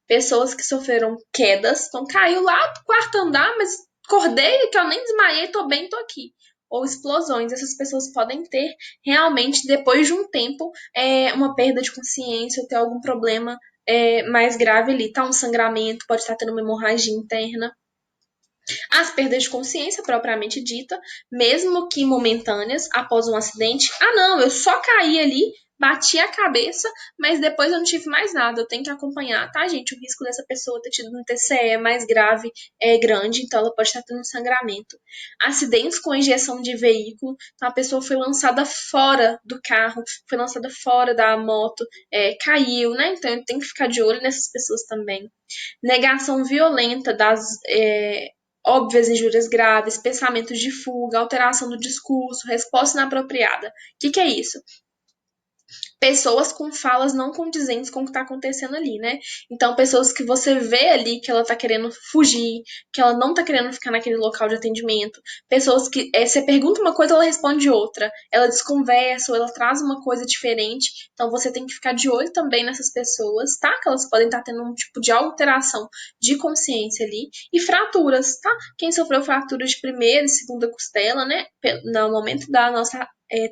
pessoas que sofreram quedas, então caiu lá do quarto andar, mas acordei que eu nem desmaiei, tô bem, tô aqui. Ou explosões, essas pessoas podem ter realmente, depois de um tempo, uma perda de consciência, ou ter algum problema mais grave ali, tá? Um sangramento, pode estar tendo uma hemorragia interna. As perdas de consciência, propriamente dita, mesmo que momentâneas, após um acidente. Ah, não, eu só caí ali, bati a cabeça, mas depois eu não tive mais nada. Eu tenho que acompanhar, tá, gente? O risco dessa pessoa ter tido um TCE mais grave é grande, então ela pode estar tendo um sangramento. Acidentes com injeção de veículo, então a pessoa foi lançada fora do carro, foi lançada fora da moto, caiu, né? Então tem que ficar de olho nessas pessoas também. Negação violenta das óbvias injúrias graves, pensamentos de fuga, alteração do discurso, resposta inapropriada. O que é isso? Pessoas com falas não condizentes com o que está acontecendo ali, né? Então, pessoas que você vê ali que ela tá querendo fugir, que ela não tá querendo ficar naquele local de atendimento. Pessoas que você pergunta uma coisa, ela responde outra. Ela desconversa ou ela traz uma coisa diferente. Então, você tem que ficar de olho também nessas pessoas, tá? Que elas podem estar tendo um tipo de alteração de consciência ali. E fraturas, tá? Quem sofreu fraturas de primeira e segunda costela, né? No momento da nossa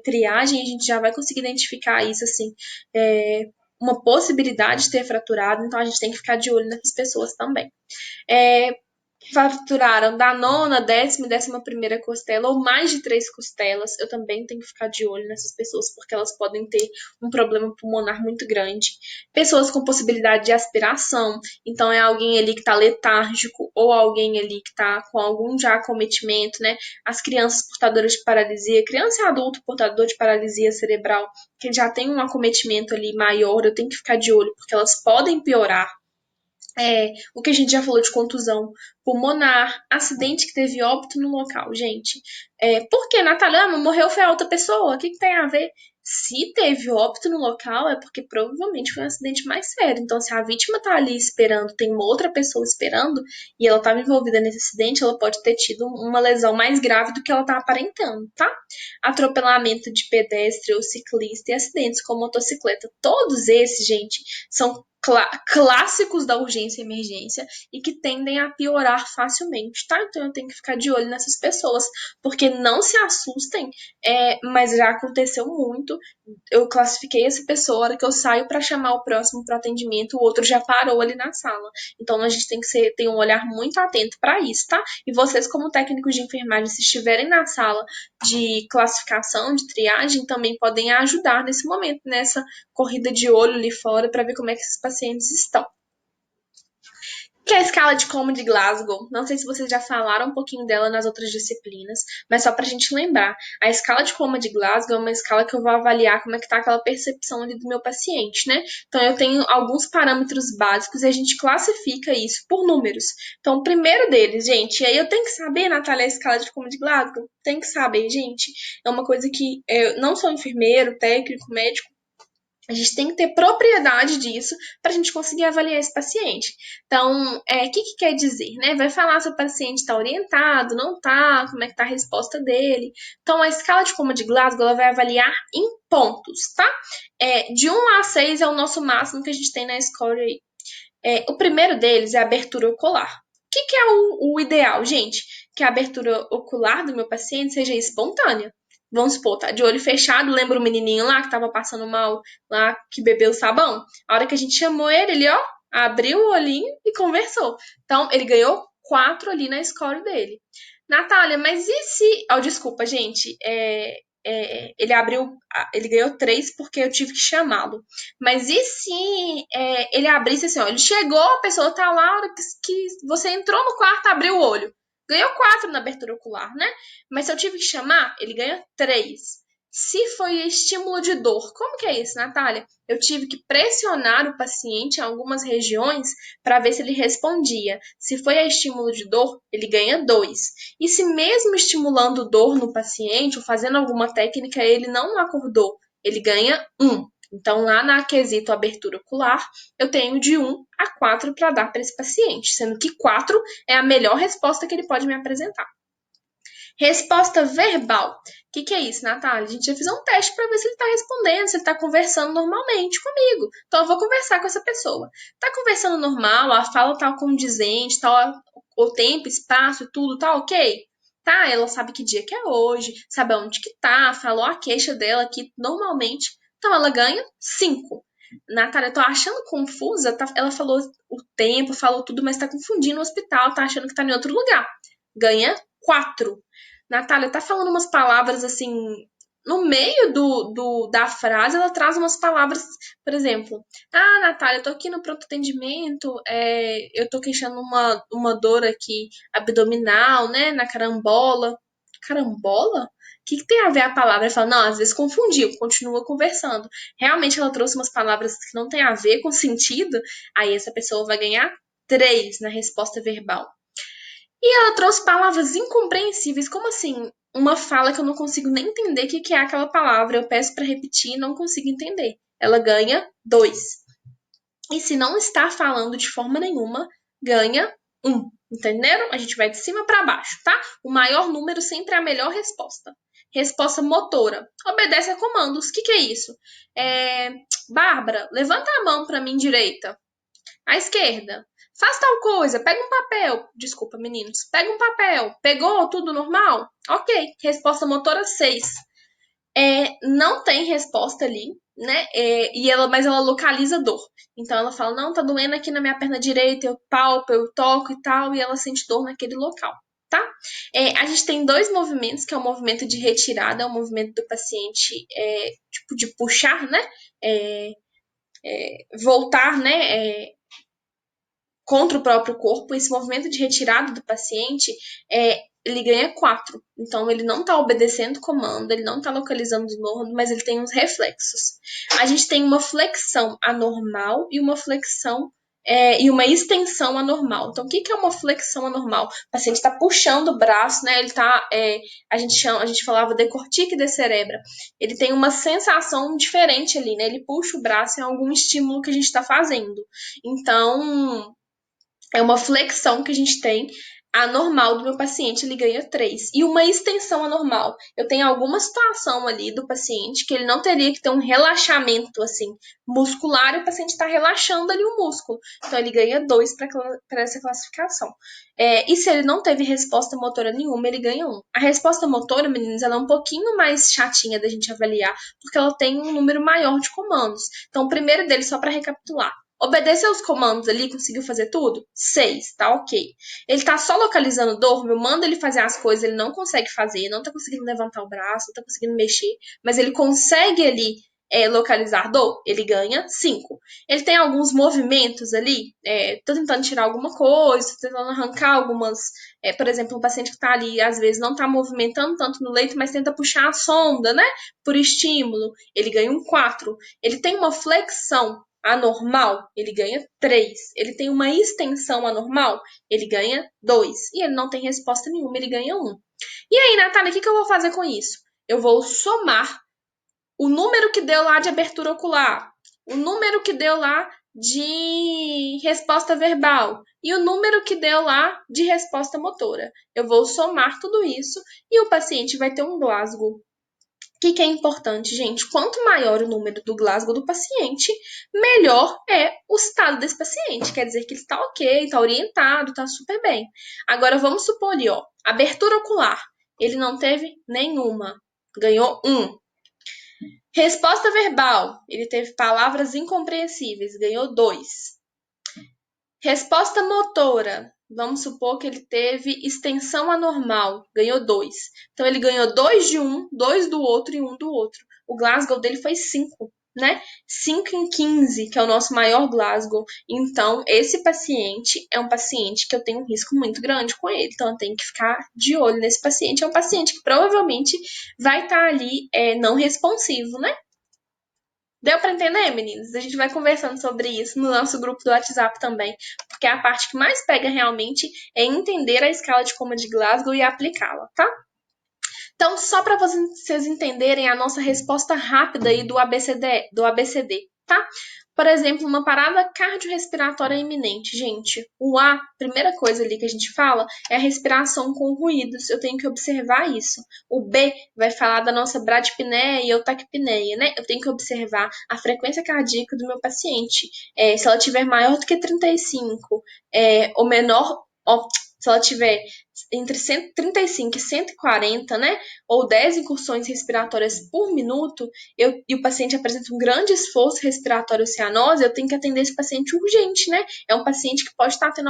triagem, a gente já vai conseguir identificar isso, assim, uma possibilidade de ter fraturado, então a gente tem que ficar de olho nessas pessoas também. É, Faturaram da nona, décima e 11ª costela, ou mais de 3 costelas, eu também tenho que ficar de olho nessas pessoas, porque elas podem ter um problema pulmonar muito grande. Pessoas com possibilidade de aspiração, então é alguém ali que está letárgico, ou alguém ali que está com algum já acometimento, né? As crianças portadoras de paralisia, criança e adulto portador de paralisia cerebral, que já tem um acometimento ali maior, eu tenho que ficar de olho, porque elas podem piorar. O que a gente já falou de contusão pulmonar, acidente que teve óbito no local, gente. Por que, Natália? Morreu foi a outra pessoa? O que tem a ver? Se teve óbito no local, é porque provavelmente foi um acidente mais sério. Então, se a vítima tá ali esperando, tem uma outra pessoa esperando, e ela estava envolvida nesse acidente, ela pode ter tido uma lesão mais grave do que ela tá aparentando, tá? Atropelamento de pedestre ou ciclista e acidentes com motocicleta. Todos esses, gente, são clássicos da urgência e emergência e que tendem a piorar facilmente, tá? Então eu tenho que ficar de olho nessas pessoas, porque não se assustem, mas já aconteceu muito. Eu classifiquei essa pessoa, a hora que eu saio para chamar o próximo para atendimento, o outro já parou ali na sala. Então a gente tem que ter um olhar muito atento para isso, tá? E vocês, como técnicos de enfermagem, se estiverem na sala de classificação, de triagem, também podem ajudar nesse momento, nessa corrida de olho ali fora, para ver como é que esses pacientes estão. Que é a escala de Como de Glasgow. Não sei se vocês já falaram um pouquinho dela nas outras disciplinas, mas só pra gente lembrar. A escala de Como de Glasgow é uma escala que eu vou avaliar como é que tá aquela percepção ali do meu paciente, né? Então eu tenho alguns parâmetros básicos e a gente classifica isso por números. Então o primeiro deles, gente, e aí eu tenho que saber, Natália, a escala de Como de Glasgow? Tem que saber, gente. É uma coisa que eu não sou enfermeiro, técnico, médico, a gente tem que ter propriedade disso para a gente conseguir avaliar esse paciente. Então, que quer dizer, né? Vai falar se o paciente está orientado, não está, como é que está a resposta dele. Então, a escala de Coma de Glasgow ela vai avaliar em pontos, tá? De 1 a 6 é o nosso máximo que a gente tem na score aí. O primeiro deles é a abertura ocular. O que é o ideal, gente? Que a abertura ocular do meu paciente seja espontânea. Vamos supor, tá de olho fechado, lembra o menininho lá que tava passando mal, lá que bebeu sabão? A hora que a gente chamou ele, ele, ó, abriu o olhinho e conversou. Então, ele ganhou 4 ali na score dele. Natália, mas e se... Oh, desculpa, gente. Ele ganhou 3 porque eu tive que chamá-lo. Mas e se ele abrisse assim, ó, ele chegou, a pessoa tá lá, a hora que você entrou no quarto, abriu o olho. Ganhou 4 na abertura ocular, né? Mas se eu tive que chamar, ele ganha 3. Se foi estímulo de dor, como que é isso, Natália? Eu tive que pressionar o paciente em algumas regiões para ver se ele respondia. Se foi a estímulo de dor, ele ganha 2. E se mesmo estimulando dor no paciente ou fazendo alguma técnica, ele não acordou, ele ganha 1. Então, lá na quesito abertura ocular, eu tenho de 1 a 4 para dar para esse paciente, sendo que 4 é a melhor resposta que ele pode me apresentar. Resposta verbal. O que é isso, Natália? A gente já fez um teste para ver se ele está respondendo, se ele está conversando normalmente comigo. Então, eu vou conversar com essa pessoa. Está conversando normal, a fala está condizente, tá, o tempo, espaço e tudo tá ok? Tá, ela sabe que dia que é hoje, sabe onde que tá, falou a queixa dela aqui normalmente. Então, ela ganha 5. Natália, eu tô achando confusa. Ela falou o tempo, falou tudo, mas tá confundindo o hospital, tá achando que tá em outro lugar. ganha 4. Natália, tá falando umas palavras assim, no meio da frase, ela traz umas palavras, por exemplo, Natália, eu tô aqui no pronto atendimento, eu tô queixando uma dor aqui abdominal, né, na carambola. Carambola? O que tem a ver a palavra? Ela fala, não, às vezes confundiu, continua conversando. Realmente ela trouxe umas palavras que não tem a ver com sentido, aí essa pessoa vai ganhar 3 na resposta verbal. E ela trouxe palavras incompreensíveis, como assim? Uma fala que eu não consigo nem entender o que é aquela palavra. Eu peço para repetir e não consigo entender. Ela ganha 2. E se não está falando de forma nenhuma, ganha 1. Entenderam? A gente vai de cima para baixo, tá? O maior número sempre é a melhor resposta. Resposta motora. Obedece a comandos. O que é isso? Bárbara, levanta a mão para mim direita. À esquerda. Faz tal coisa, pega um papel. Desculpa, meninos. Pega um papel. Pegou tudo normal? Ok. Resposta motora 6. Não tem resposta ali, né? Mas ela localiza dor. Então ela fala: não, tá doendo aqui na minha perna direita, eu palpo, eu toco e tal, e ela sente dor naquele local, tá? A gente tem 2 movimentos, que é o movimento de retirada, é o movimento do paciente, tipo de puxar, né? Voltar, né? Contra o próprio corpo, esse movimento de retirada do paciente, ele ganha 4. Então, ele não está obedecendo comando, ele não está localizando o normo, mas ele tem uns reflexos. A gente tem uma flexão anormal e uma flexão e uma extensão anormal. Então, o que é uma flexão anormal? O paciente está puxando o braço, né? Ele está, a gente falava de cortique de cerebra. Ele tem uma sensação diferente ali, né? Ele puxa o braço em algum estímulo que a gente está fazendo. Então, é uma flexão que a gente tem anormal do meu paciente, ele ganha 3. E uma extensão anormal. Eu tenho alguma situação ali do paciente que ele não teria que ter um relaxamento assim muscular e o paciente está relaxando ali o músculo. Então ele ganha 2 para essa classificação. E se ele não teve resposta motora nenhuma, ele ganha 1. A resposta motora, meninos, ela é um pouquinho mais chatinha da gente avaliar, porque ela tem um número maior de comandos. Então o primeiro dele, só para recapitular. Obedeceu os comandos ali, conseguiu fazer tudo? 6, tá ok. Ele tá só localizando dor, eu mando ele fazer as coisas, ele não consegue fazer, não tá conseguindo levantar o braço, não tá conseguindo mexer, mas ele consegue ali localizar dor, ele ganha 5. Ele tem alguns movimentos ali, tô tentando tirar alguma coisa, tô tentando arrancar algumas, por exemplo, um paciente que tá ali, às vezes não tá movimentando tanto no leito, mas tenta puxar a sonda, né, por estímulo, ele ganha um 4. Ele tem uma flexão anormal, ele ganha 3. Ele tem uma extensão anormal, ele ganha 2. E ele não tem resposta nenhuma, ele ganha 1. E aí, Natália, o que eu vou fazer com isso? Eu vou somar o número que deu lá de abertura ocular, o número que deu lá de resposta verbal e o número que deu lá de resposta motora. Eu vou somar tudo isso e o paciente vai ter um Glasgow. O que é importante, gente? Quanto maior o número do Glasgow do paciente, melhor é o estado desse paciente. Quer dizer que ele está ok, está orientado, está super bem. Agora vamos supor ali, ó, abertura ocular. Ele não teve nenhuma, ganhou 1. Resposta verbal, ele teve palavras incompreensíveis, ganhou 2. Resposta motora, vamos supor que ele teve extensão anormal, ganhou 2. Então, ele ganhou 2 de um, 2 do outro e 1 do outro. O Glasgow dele foi 5, né? 5 em 15, que é o nosso maior Glasgow. Então, esse paciente é um paciente que eu tenho um risco muito grande com ele. Então, eu tenho que ficar de olho nesse paciente. É um paciente que provavelmente vai estar ali não responsivo, né? Deu para entender, meninos? A gente vai conversando sobre isso no nosso grupo do WhatsApp também, porque a parte que mais pega realmente é entender a escala de coma de Glasgow e aplicá-la, tá? Então, só para vocês entenderem a nossa resposta rápida aí do ABCD, tá? Por exemplo, uma parada cardiorrespiratória iminente, gente. O A, primeira coisa ali que a gente fala, é a respiração com ruídos. Eu tenho que observar isso. O B vai falar da nossa bradipneia ou taquipneia, né? Eu tenho que observar a frequência cardíaca do meu paciente. Se ela tiver maior do que 35, ou menor, se ela tiver entre 135 e 140, né? Ou 10 incursões respiratórias por minuto, e o paciente apresenta um grande esforço respiratório cianose, eu tenho que atender esse paciente urgente, né? É um paciente que pode estar tendo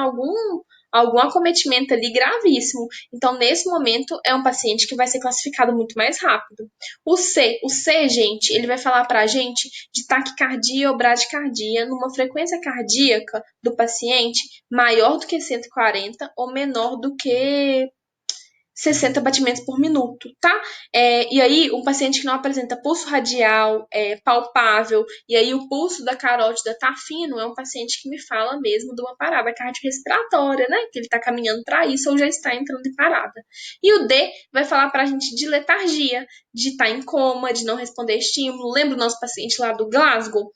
algum acometimento ali gravíssimo. Então, nesse momento, é um paciente que vai ser classificado muito mais rápido. O C, gente, ele vai falar pra gente de taquicardia ou bradicardia numa frequência cardíaca do paciente maior do que 140 ou menor do que 60 batimentos por minuto, tá? E aí, um paciente que não apresenta pulso radial palpável, e aí o pulso da carótida tá fino, é um paciente que me fala mesmo de uma parada cardiorrespiratória, né? Que ele tá caminhando para isso ou já está entrando em parada. E o D vai falar pra gente de letargia, de estar em coma, de não responder estímulo. Lembra o nosso paciente lá do Glasgow?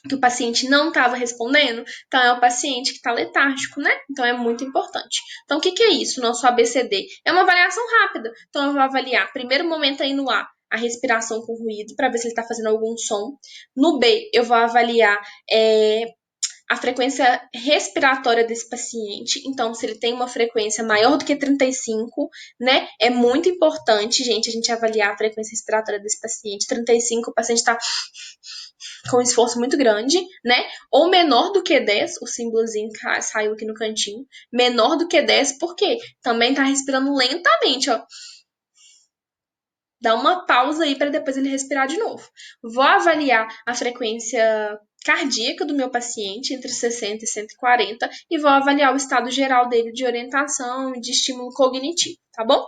Que o paciente não estava respondendo, então é o paciente que está letárgico, né? Então é muito importante. Então, o que é isso? Nosso ABCD é uma avaliação rápida. Então, eu vou avaliar, primeiro momento aí no A, a respiração com ruído, para ver se ele está fazendo algum som. No B, eu vou avaliar a frequência respiratória desse paciente. Então, se ele tem uma frequência maior do que 35, né? É muito importante, gente, a gente avaliar a frequência respiratória desse paciente. 35, o paciente está com um esforço muito grande, né? Ou menor do que 10, o símbolozinho saiu aqui no cantinho. Menor do que 10, por quê? Também tá respirando lentamente, ó. Dá uma pausa aí para depois ele respirar de novo. Vou avaliar a frequência cardíaca do meu paciente entre 60 e 140 e vou avaliar o estado geral dele de orientação e de estímulo cognitivo, tá bom?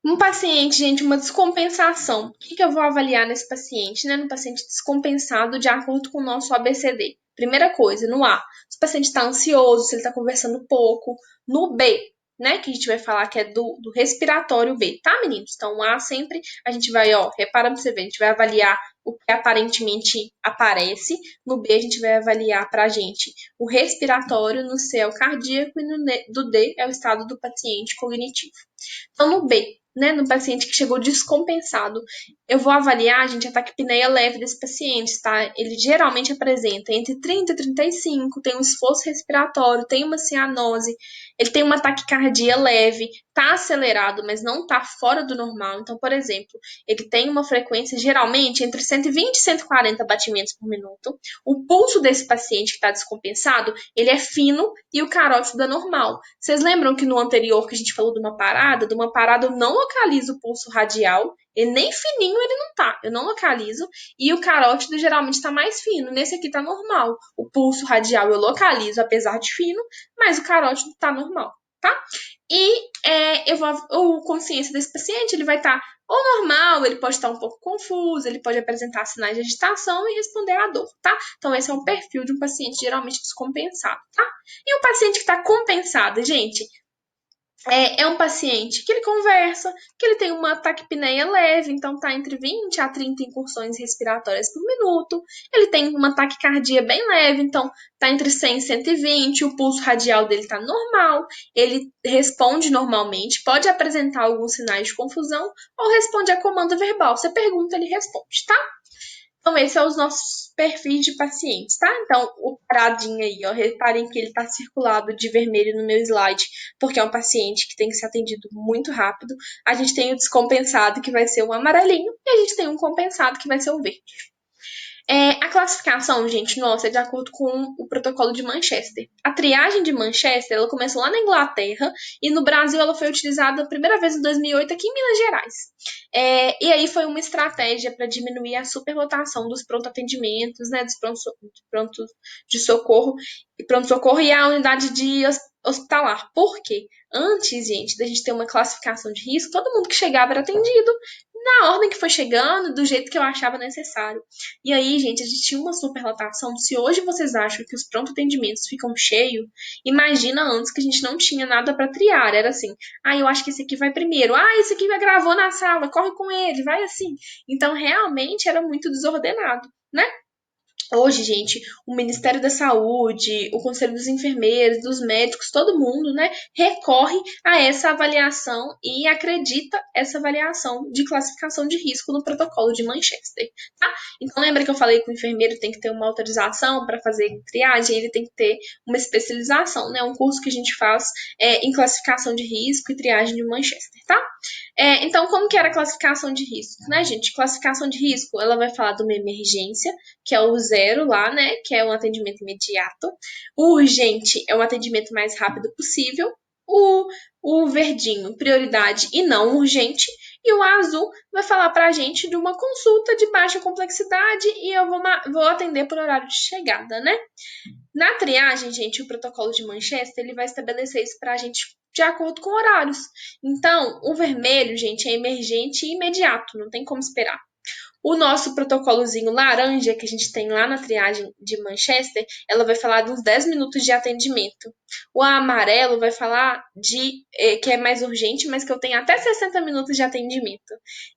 Um paciente, gente, uma descompensação. O que eu vou avaliar nesse paciente, né? No paciente descompensado, de acordo com o nosso ABCD. Primeira coisa, no A, se o paciente está ansioso, se ele está conversando pouco. No B, né? Que a gente vai falar que é do respiratório B, tá, meninos? Então, A sempre a gente vai, ó, repara pra você ver, a gente vai avaliar o que aparentemente aparece. No B, a gente vai avaliar pra gente o respiratório, no C é o cardíaco e do D é o estado do paciente cognitivo. Então, no B, né, no paciente que chegou descompensado, eu vou avaliar, gente, a taquipneia leve desse paciente, tá? Ele geralmente apresenta entre 30 e 35, tem um esforço respiratório, tem uma cianose, ele tem uma taquicardia leve, tá acelerado, mas não tá fora do normal. Então, por exemplo, ele tem uma frequência geralmente entre 120 e 140 batimentos por minuto. O pulso desse paciente que está descompensado, ele é fino e o carótido é normal. Vocês lembram que no anterior que a gente falou de uma parada eu não localizo o pulso radial, e nem fininho ele não tá, eu não localizo, e o carótido geralmente tá mais fino, nesse aqui tá normal. O pulso radial eu localizo, apesar de fino, mas o carótido tá normal, tá? E o consciência desse paciente, ele vai estar ou normal, ele pode estar um pouco confuso, ele pode apresentar sinais de agitação e responder à dor, tá? Então, esse é um perfil de um paciente geralmente descompensado, tá? E um paciente que está compensado, gente, é um paciente que ele conversa, que ele tem uma taquipneia leve, então tá entre 20 a 30 incursões respiratórias por minuto. Ele tem uma taquicardia bem leve, então tá entre 100 e 120, o pulso radial dele tá normal, ele responde normalmente, pode apresentar alguns sinais de confusão ou responde a comando verbal. Você pergunta, ele responde, tá? Então, esses são os nossos perfis de pacientes, tá? Então, o paradinho aí, ó, reparem que ele tá circulado de vermelho no meu slide, porque é um paciente que tem que ser atendido muito rápido. A gente tem o descompensado, que vai ser o amarelinho, e a gente tem um compensado, que vai ser o verde. A classificação, gente, nossa, é de acordo com o protocolo de Manchester. A triagem de Manchester, ela começou lá na Inglaterra e no Brasil ela foi utilizada a primeira vez em 2008 aqui em Minas Gerais. E aí foi uma estratégia para diminuir a superlotação dos pronto-atendimentos, né, dos prontos de socorro e pronto-socorro e a unidade de hospitalar. Por quê? Antes, gente, da gente ter uma classificação de risco, todo mundo que chegava era atendido na ordem que foi chegando, do jeito que eu achava necessário. E aí, gente, a gente tinha uma superlotação. Se hoje vocês acham que os pronto atendimentos ficam cheios, imagina antes que a gente não tinha nada para triar. Era assim, eu acho que esse aqui vai primeiro. Esse aqui vai gravou na sala, corre com ele, vai assim. Então, realmente era muito desordenado, né? Hoje, gente, o Ministério da Saúde, o Conselho dos Enfermeiros, dos médicos, todo mundo, né, recorre a essa avaliação e acredita essa avaliação de classificação de risco no protocolo de Manchester, tá? Então, lembra que eu falei que o enfermeiro tem que ter uma autorização para fazer triagem, ele tem que ter uma especialização, né? Um curso que a gente faz em classificação de risco e triagem de Manchester, tá? Então, como que era a classificação de risco, né, gente? Classificação de risco, ela vai falar de uma emergência, que é o zero lá, né, que é um atendimento imediato. O urgente é um atendimento mais rápido possível. O, o verdinho, prioridade e não urgente. E o azul vai falar pra gente de uma consulta de baixa complexidade e eu vou atender por horário de chegada, né? Na triagem, gente, o protocolo de Manchester, ele vai estabelecer isso pra gente de acordo com horários. Então, o vermelho, gente, é emergente e imediato, não tem como esperar. O nosso protocolozinho laranja, que a gente tem lá na triagem de Manchester, ela vai falar de uns 10 minutos de atendimento. O amarelo vai falar de que é mais urgente, mas que eu tenho até 60 minutos de atendimento.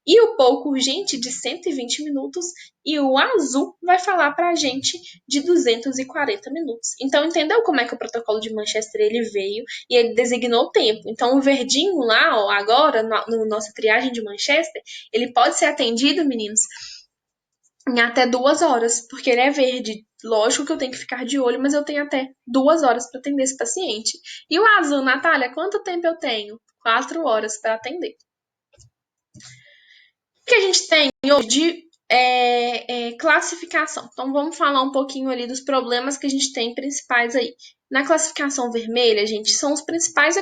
E o pouco urgente de 120 minutos. E o azul vai falar para a gente de 240 minutos. Então, entendeu como é que o protocolo de Manchester ele veio e ele designou o tempo. Então, o verdinho lá, ó, agora, no nossa triagem de Manchester, ele pode ser atendido, meninos, em até 2 horas, porque ele é verde. Lógico que eu tenho que ficar de olho, mas eu tenho até 2 horas para atender esse paciente. E o azul, Natália, quanto tempo eu tenho? 4 horas para atender. O que a gente tem hoje de classificação? Então, vamos falar um pouquinho ali dos problemas que a gente tem principais aí. Na classificação vermelha, gente, são os principais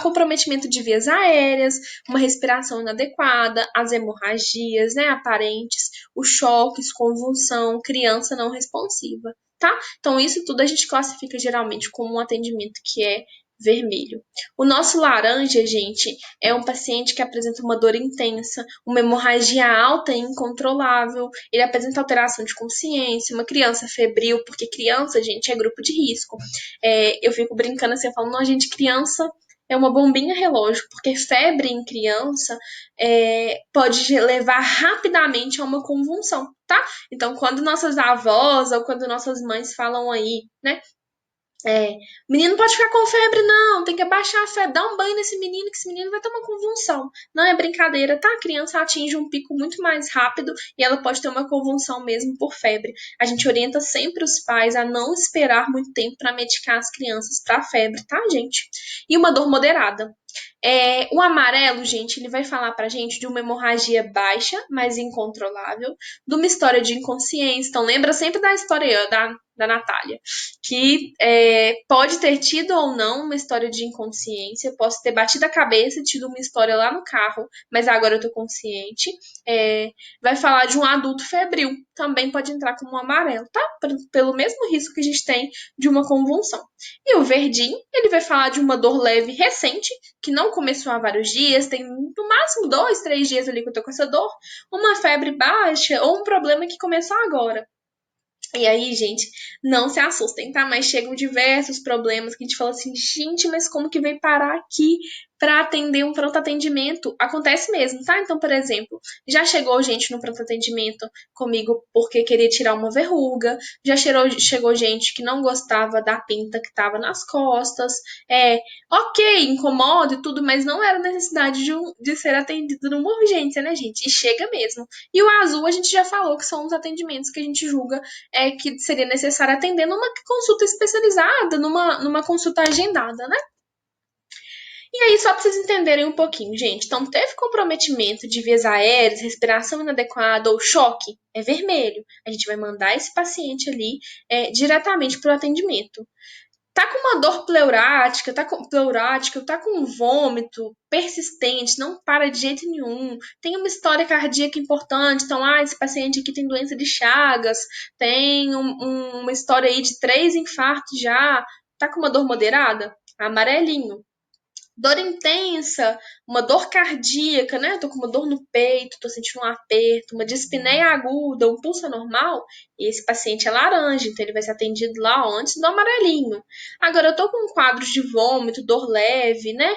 comprometimento de vias aéreas, uma respiração inadequada, as hemorragias, né, aparentes, os choques, convulsão, criança não responsiva, tá? Então, isso tudo a gente classifica geralmente como um atendimento que é vermelho. O nosso laranja, gente, é um paciente que apresenta uma dor intensa, uma hemorragia alta e incontrolável, ele apresenta alteração de consciência, uma criança febril, porque criança, gente, é grupo de risco. Eu fico brincando assim, eu falo, não, gente, criança é uma bombinha relógio, porque febre em criança pode levar rapidamente a uma convulsão, tá? Então, quando nossas avós ou quando nossas mães falam aí, né? Menino não pode ficar com febre, não. Tem que abaixar a febre. Dá um banho nesse menino, que esse menino vai ter uma convulsão. Não é brincadeira, tá? A criança atinge um pico muito mais rápido e ela pode ter uma convulsão mesmo por febre. A gente orienta sempre os pais a não esperar muito tempo para medicar as crianças para febre, tá, gente? E uma dor moderada. O amarelo, gente, ele vai falar pra gente de uma hemorragia baixa, mas incontrolável, de uma história de inconsciência. Então, lembra sempre da história da Natália, que pode ter tido ou não uma história de inconsciência, posso ter batido a cabeça e tido uma história lá no carro, mas agora eu tô consciente. Vai falar de um adulto febril, também pode entrar como um amarelo, tá? Pelo mesmo risco que a gente tem de uma convulsão. E o verdinho, ele vai falar de uma dor leve recente, que não começou há vários dias, tem no máximo 2, 3 dias ali que eu tô com essa dor, uma febre baixa ou um problema que começou agora. E aí, gente, não se assustem, tá? Mas chegam diversos problemas que a gente fala assim, gente, mas como que veio parar aqui para atender um pronto atendimento? Acontece mesmo, tá? Então, por exemplo, já chegou gente no pronto atendimento comigo porque queria tirar uma verruga, chegou gente que não gostava da pinta que tava nas costas. Ok, incomoda e tudo, mas não era necessidade de ser atendido numa urgência, né, gente? E chega mesmo. E o azul a gente já falou que são os atendimentos que a gente julga que seria necessário atender numa consulta especializada, numa consulta agendada, né? E aí, só para vocês entenderem um pouquinho, gente. Então, teve comprometimento de vias aéreas, respiração inadequada ou choque, é vermelho. A gente vai mandar esse paciente ali diretamente para o atendimento. Tá com uma dor pleurática, tá com um vômito persistente, não para de jeito nenhum, tem uma história cardíaca importante, então, esse paciente aqui tem doença de Chagas, tem uma história aí de 3 infartos já, tá com uma dor moderada? Amarelinho. Dor intensa, uma dor cardíaca, né? Tô com uma dor no peito, tô sentindo um aperto, uma dispneia aguda, um pulso anormal. E esse paciente é laranja, então ele vai ser atendido lá antes do amarelinho. Agora, eu tô com um quadro de vômito, dor leve, né?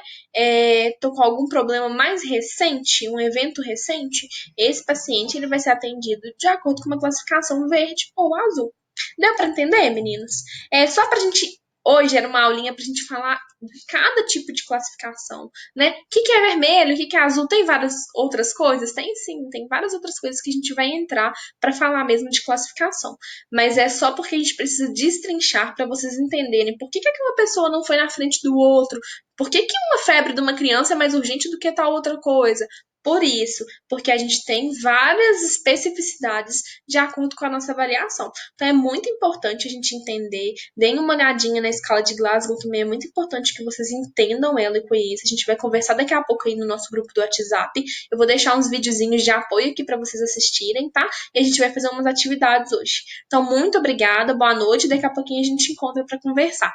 Tô com algum problema mais recente, um evento recente. Esse paciente ele vai ser atendido de acordo com uma classificação verde ou azul. Deu para entender, meninos? Só pra gente. Hoje era uma aulinha pra gente falar cada tipo de classificação, né? O que é vermelho, o que é azul, tem várias outras coisas? Tem sim, tem várias outras coisas que a gente vai entrar para falar mesmo de classificação. Mas é só porque a gente precisa destrinchar para vocês entenderem por que aquela pessoa não foi na frente do outro, por que uma febre de uma criança é mais urgente do que tal outra coisa. Por isso, porque a gente tem várias especificidades de acordo com a nossa avaliação. Então é muito importante a gente entender. Deem uma olhadinha na escala de Glasgow também, é muito importante que vocês entendam ela e conheçam. A gente vai conversar daqui a pouco aí no nosso grupo do WhatsApp. Eu vou deixar uns videozinhos de apoio aqui para vocês assistirem, tá? E a gente vai fazer umas atividades hoje. Então, muito obrigada, boa noite. Daqui a pouquinho a gente se encontra para conversar.